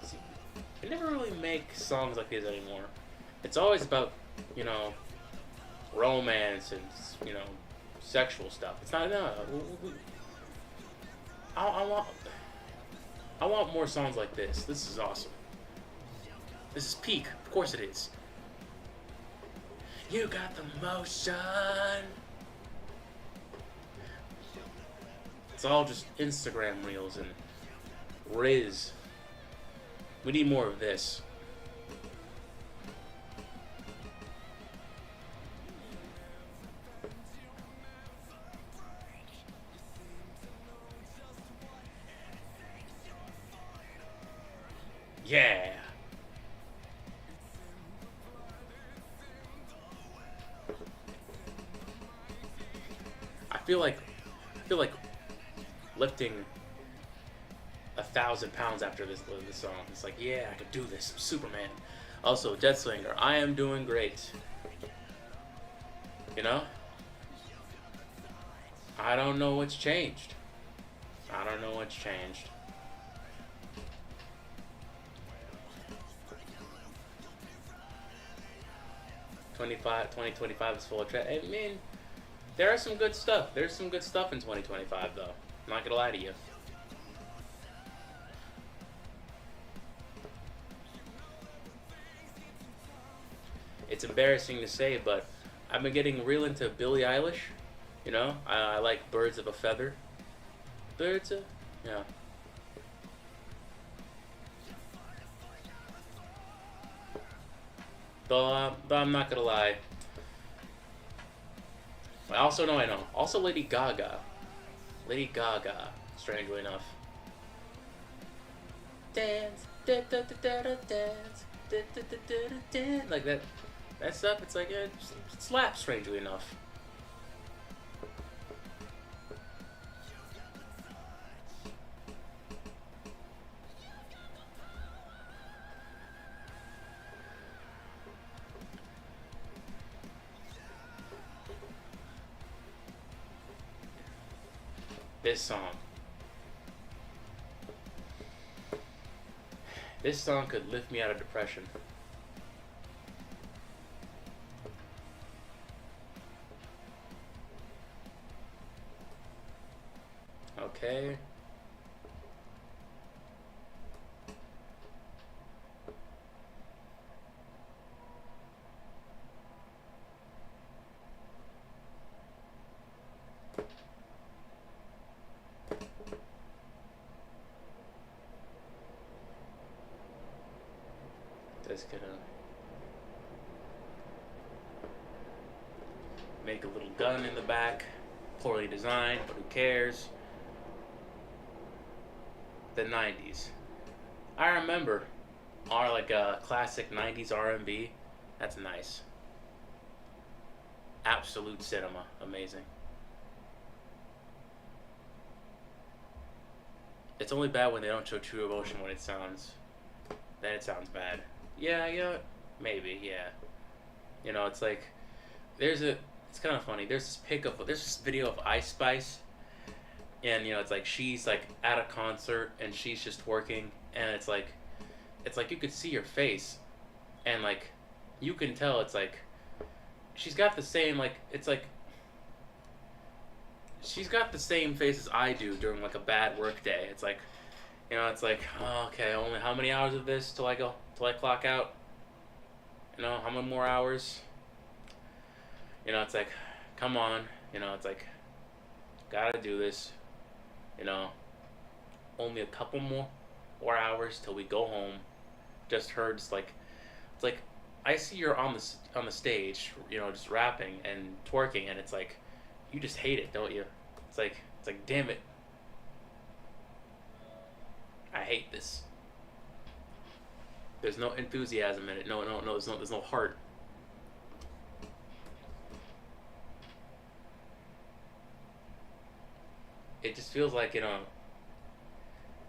See, they never really make songs like this anymore. It's always about, you know, romance and, you know, sexual stuff. It's not, no. I want more songs like this. This is awesome. This is peak. Of course it is. You got the motion. It's all just Instagram reels and Riz. We need more of this. Yeah. I feel like lifting 1,000 pounds after this song. It's like, yeah, I could do this. I'm Superman. Also, Deathslinger, I am doing great. You know? I don't know what's changed. I don't know what's changed. Twenty 25 is full of trash. I mean, there are some good stuff. There's some good stuff in 2025, though. I'm not gonna lie to you. It's embarrassing to say, but I've been getting real into Billie Eilish. You know, I like Birds of a Feather. Birds of, yeah. Though I'm not gonna lie. Also, no, I know. Also, Lady Gaga. Lady Gaga, strangely enough. Dance, da da da da da dance, da da da da da dance. Like that. That stuff, it's like, it slaps, strangely enough. This song. This song could lift me out of depression. Okay. guys could make a little gun in the back. Poorly designed, but who cares? The 90s. I remember our like classic 90s R&B. That's nice. Absolute cinema. Amazing. It's only bad when they don't show true emotion when it sounds. Then it sounds bad. Yeah, maybe, yeah. It's like it's kind of funny. There's this video of Ice Spice, and it's like she's like at a concert and she's just working, and it's like you could see her face, and like you can tell it's like she's got the same she's got the same face as I do during like a bad work day. It's like, oh, okay, only how many hours of this till I clock out? How many more hours? It's like, come on, it's like, gotta do this, only a couple more hours till we go home. Just heard, it's like, I see you're on the stage, just rapping and twerking, and it's like, you just hate it, don't you? It's like, damn it. I hate this. There's no enthusiasm in it. No, there's no heart. It just feels like,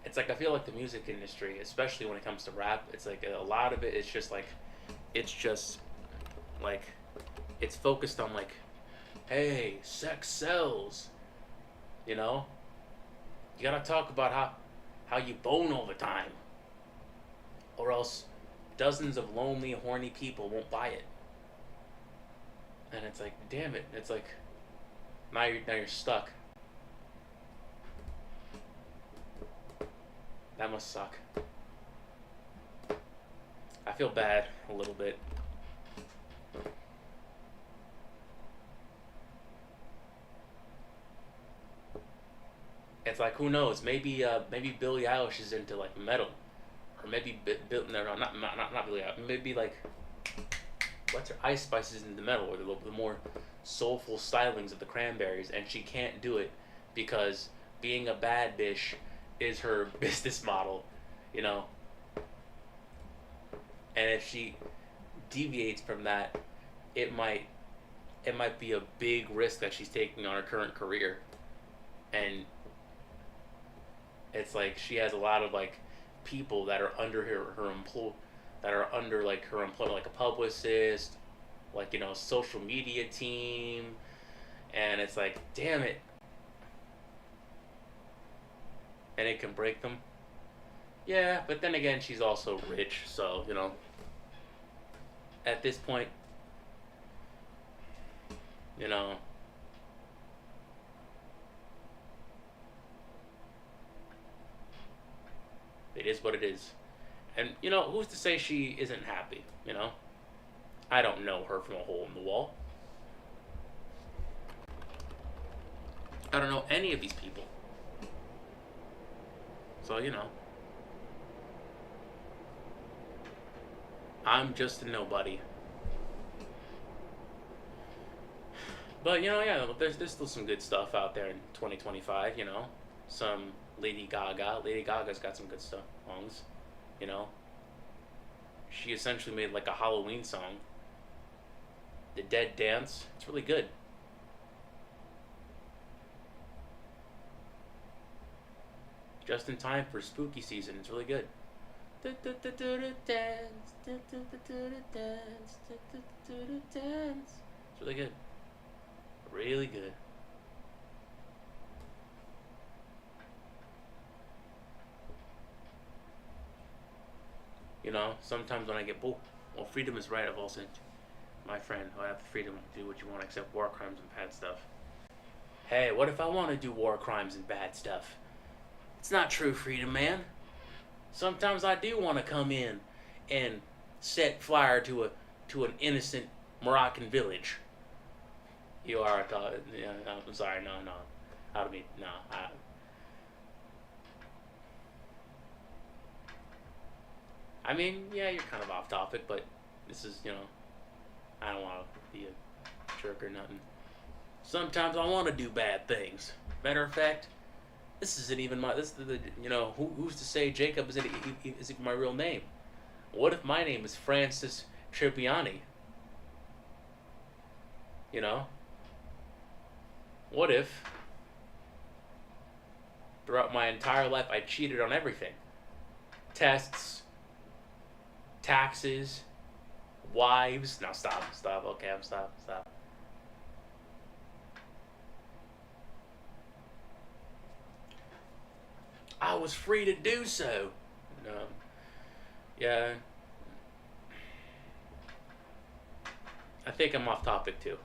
it's like I feel like the music industry, especially when it comes to rap, it's like a lot of it is just like, it's focused on like, hey, sex sells. You gotta talk about how you bone all the time, or else dozens of lonely, horny people won't buy it. And it's like, damn it! It's like now you're stuck. That must suck. I feel bad a little bit. It's like, who knows? Maybe Billie Eilish is into like metal, or maybe not Billie Eilish. Maybe like, what's her, Ice Spice is into metal, or the more soulful stylings of the Cranberries, and she can't do it because being a bad bitch is her business model, And if she deviates from that, it might be a big risk that she's taking on her current career, and it's like she has a lot of like people that are under her employment, like a publicist, like social media team, and it's like, damn it, and it can break them. Yeah, but then again, she's also rich, so at this point, it is what it is. And, who's to say she isn't happy, I don't know her from a hole in the wall. I don't know any of these people. So, I'm just a nobody. But, yeah, there's still some good stuff out there in 2025, Some Lady Gaga. Lady Gaga's got some good songs, She essentially made like a Halloween song. The Dead Dance. It's really good. Just in time for spooky season. It's really good. It's really good. Really good. Sometimes when I get bored, well, freedom is right. I've also, my friend, I have the freedom to do what you want except war crimes and bad stuff. Hey, what if I want to do war crimes and bad stuff? It's not true freedom, man. Sometimes I do want to come in and set fire to an innocent Moroccan village. You are yeah, I'm sorry, no. I don't mean, no. I mean, yeah, you're kind of off topic, but this is, I don't want to be a jerk or nothing. Sometimes I want to do bad things. Matter of fact, this isn't even my. This is who's to say Jacob is my real name? What if my name is Francis Trippiani? You know? What if throughout my entire life I cheated on everything? Tests, taxes, wives. Now stop. Okay, stop. I was free to do so. Yeah. I think I'm off topic too.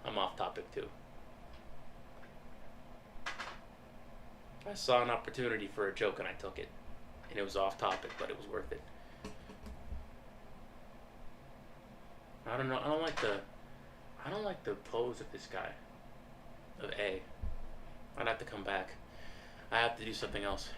I saw an opportunity for a joke and I took it. And it was off topic, but it was worth it. I don't know. I don't like the pose of this guy. Of A. I'd have to come back. I have to do something else.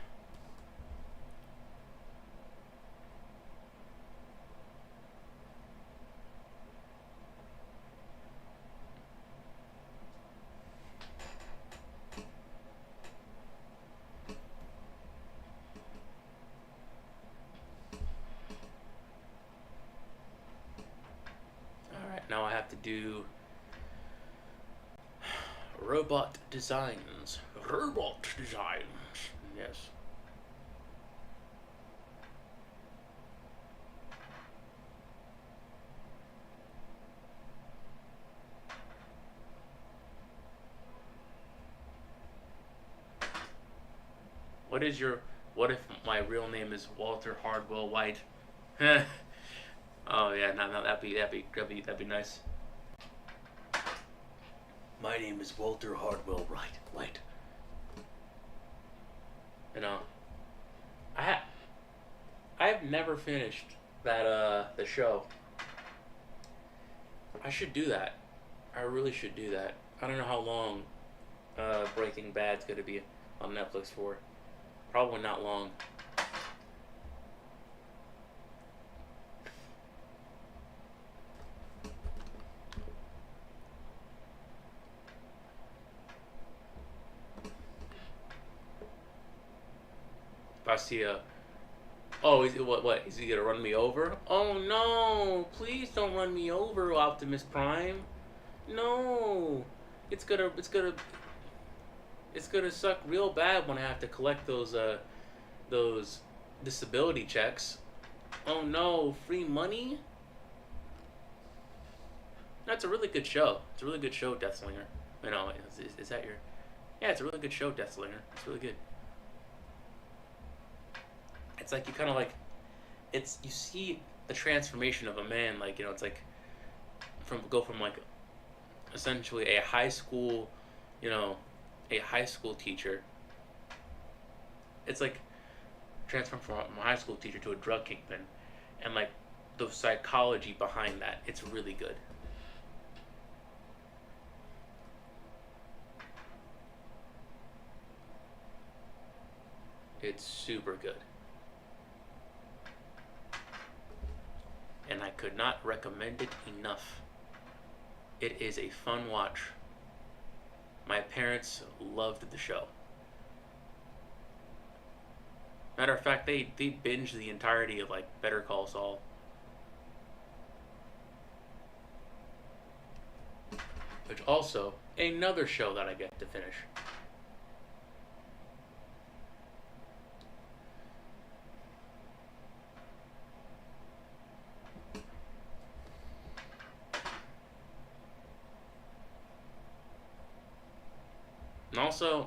Now I have to do robot designs. Yes. What if my real name is Walter Hardwell White? Oh yeah, no, that'd be nice. My name is Walter Hardwell White. You know, I've never finished that the show. I should do that. I really should do that. I don't know how long Breaking Bad's gonna be on Netflix for. Probably not long. If I see what is he gonna run me over? Oh no! Please don't run me over, Optimus Prime. No, it's gonna suck real bad when I have to collect those disability checks. Oh no, free money? That's a really good show. It's a really good show, Deathslinger. Is that your? Yeah, it's a really good show, Deathslinger. It's really good. It's like you kind of like, you see the transformation of a man. Like it's like from like essentially a high school, a high school teacher. It's like transform from a high school teacher to a drug kingpin, and like the psychology behind that. It's really good. It's super good. And I could not recommend it enough. It is a fun watch. My parents loved the show. Matter of fact, they binged the entirety of like Better Call Saul. Which also another show that I get to finish. And also,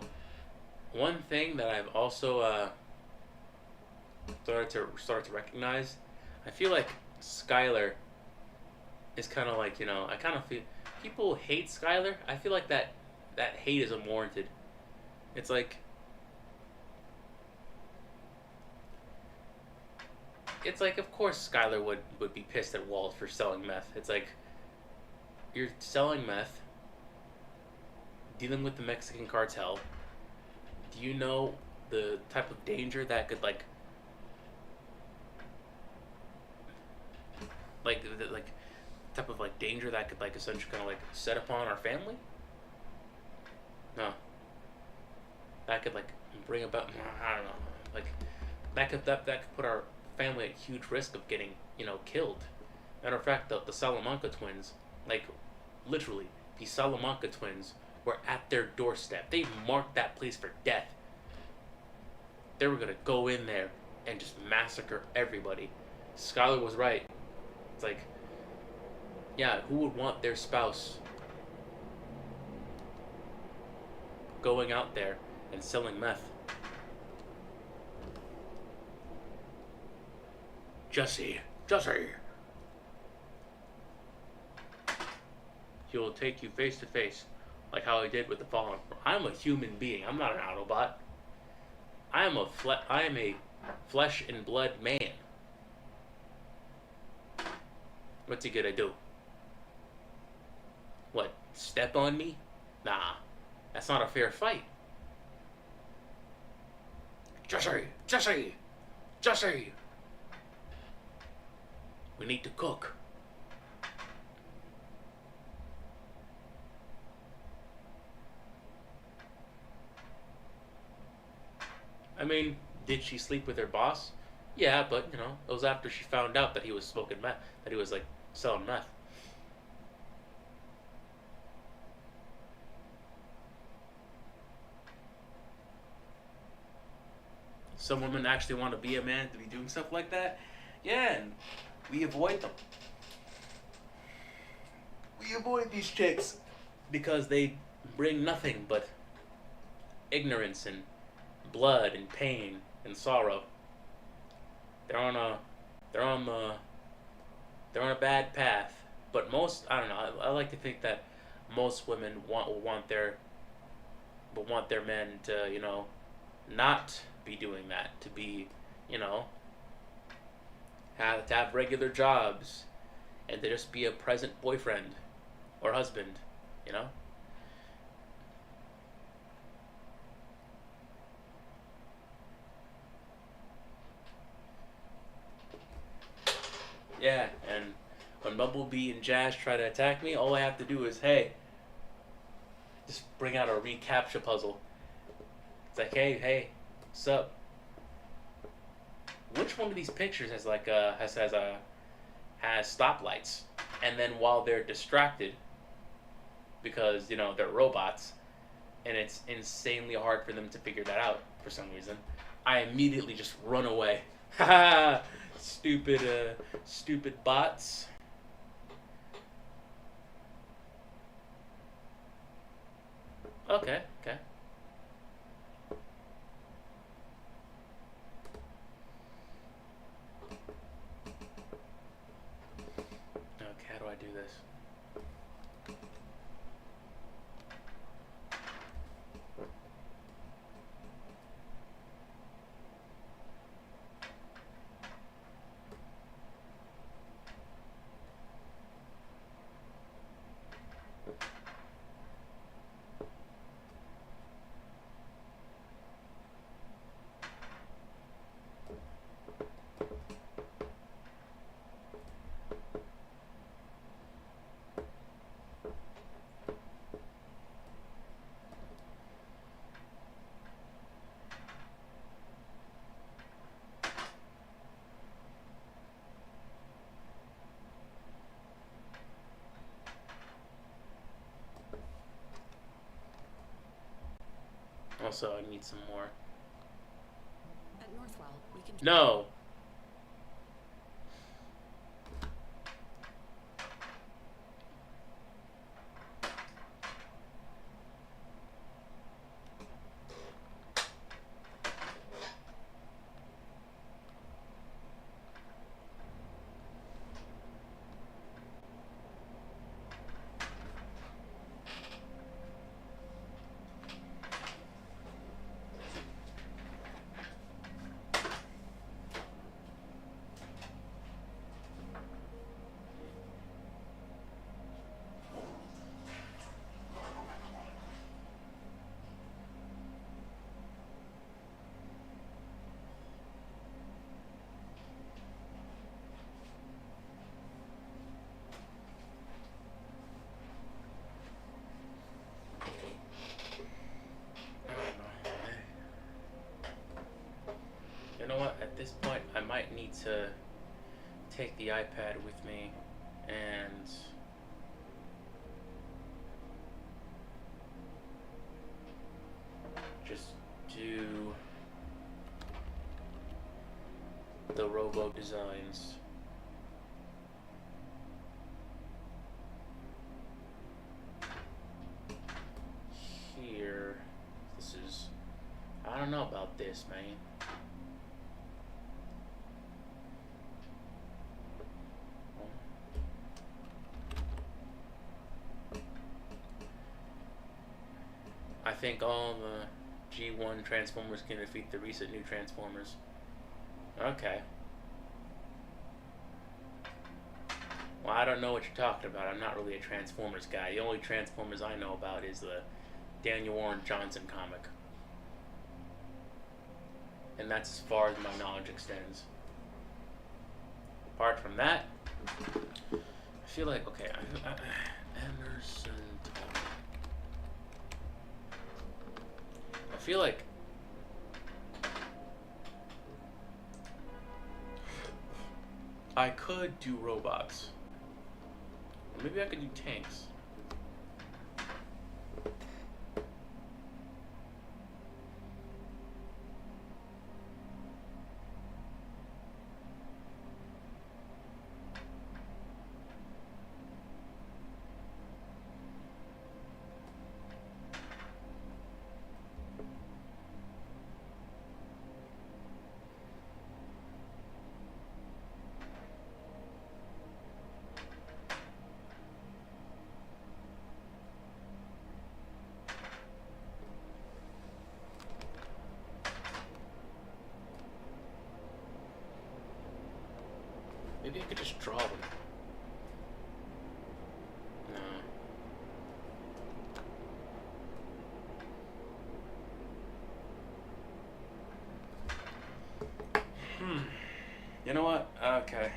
one thing that I've also started to recognize, I feel like Skylar is kind of like I kind of feel people hate Skylar. I feel like that hate is unwarranted. It's like of course Skylar would be pissed at Walt for selling meth. It's like you're selling meth, dealing with the Mexican cartel. Do you know the type of danger that could like like like type of like danger that could like essentially kind of like set upon our family. No, that could like bring about, I don't know, like that could put our family at huge risk of getting, killed. Matter of fact, the Salamanca twins, like literally, the Salamanca twins were at their doorstep. They marked that place for death. They were gonna go in there and just massacre everybody. Skylar was right. It's like, yeah, who would want their spouse going out there and selling meth? Jesse. He will take you face to face, like how he did with the Fallen. I'm a human being. I'm not an Autobot. I am a flesh and blood man. What's he gonna do? What? Step on me? Nah, that's not a fair fight. Jesse! We need to cook. I mean, did she sleep with her boss? Yeah, but, it was after she found out that he was smoking meth, that he was, like, selling meth. Some women actually want to be a man to be doing stuff like that. Yeah, and we avoid them. We avoid these chicks because they bring nothing but ignorance and blood and pain and sorrow. They're on a bad path. But I don't know. I like to think that most women want their men to not be doing that, to be have regular jobs, and to just be a present boyfriend or husband. Yeah, and when Bumblebee and Jazz try to attack me, all I have to do is, hey, just bring out a recaptcha puzzle. It's like, hey, what's up? Which one of these pictures has like has stoplights? And then while they're distracted, because they're robots, and it's insanely hard for them to figure that out for some reason, I immediately just run away. Ha! Stupid bots. Okay. Okay, how do I do this? Also, I need some more. At Northwell, we can. No. know what? At this point, I might need to take the iPad with me and just do the robo designs. Here, this is, I don't know about this, man. I think all the G1 Transformers can defeat the recent new Transformers. Okay. Well, I don't know what you're talking about. I'm not really a Transformers guy. The only Transformers I know about is the Daniel Warren Johnson comic. And that's as far as my knowledge extends. Apart from that, I feel like, okay, Emerson Tolman. I feel like I could do robots. Maybe I could do tanks. Maybe I could just draw them. No. You know what? Okay.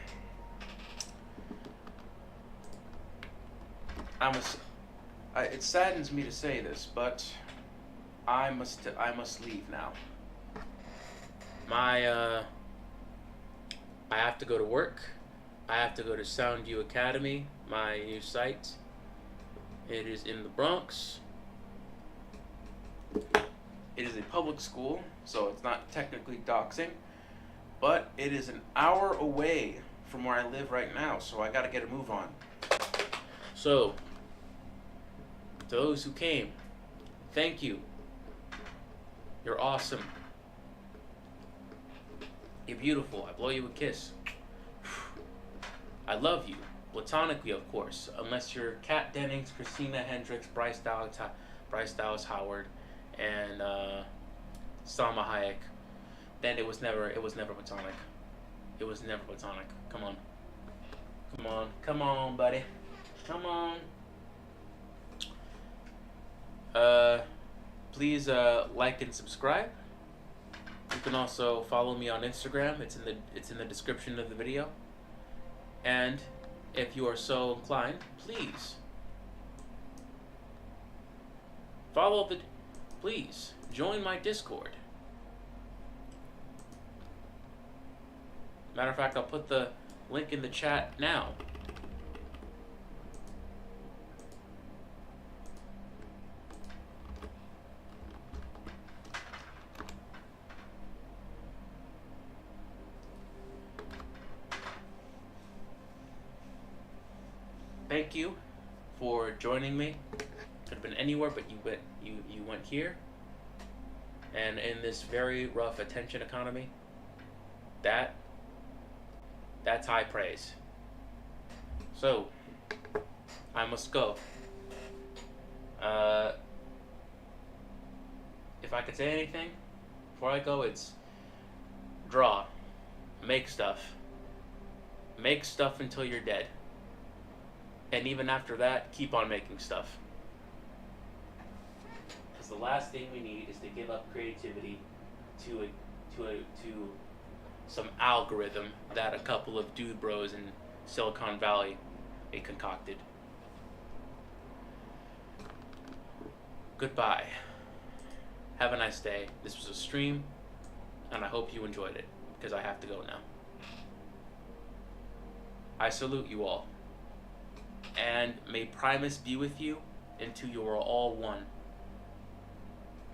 It saddens me to say this, but I must leave now. I have to go to work. I have to go to Soundview Academy, my new site. It is in the Bronx. It is a public school, so it's not technically doxing, but it is an hour away from where I live right now, so I gotta get a move on. So, to those who came, thank you. You're awesome. You're beautiful. I blow you a kiss. I love you. Platonically, of course. Unless you're Kat Dennings, Christina Hendricks, Bryce Dallas Howard, and Salma Hayek. Then it was never platonic. It was never platonic. Come on. Come on. Come on, buddy. Come on. Please like and subscribe. You can also follow me on Instagram. It's in the description of the video. And if you are so inclined, please please join my Discord. Matter of fact, I'll put the link in the chat now. Thank you for joining me. Could have been anywhere, but you went here. And in this very rough attention economy, that's high praise. So I must go. If I could say anything before I go, it's draw, make stuff until you're dead. And even after that, keep on making stuff. Because the last thing we need is to give up creativity to some algorithm that a couple of dude bros in Silicon Valley concocted. Goodbye. Have a nice day. This was a stream. and I hope you enjoyed it, because I have to go now. I salute you all, and may Primus be with you until you are all one.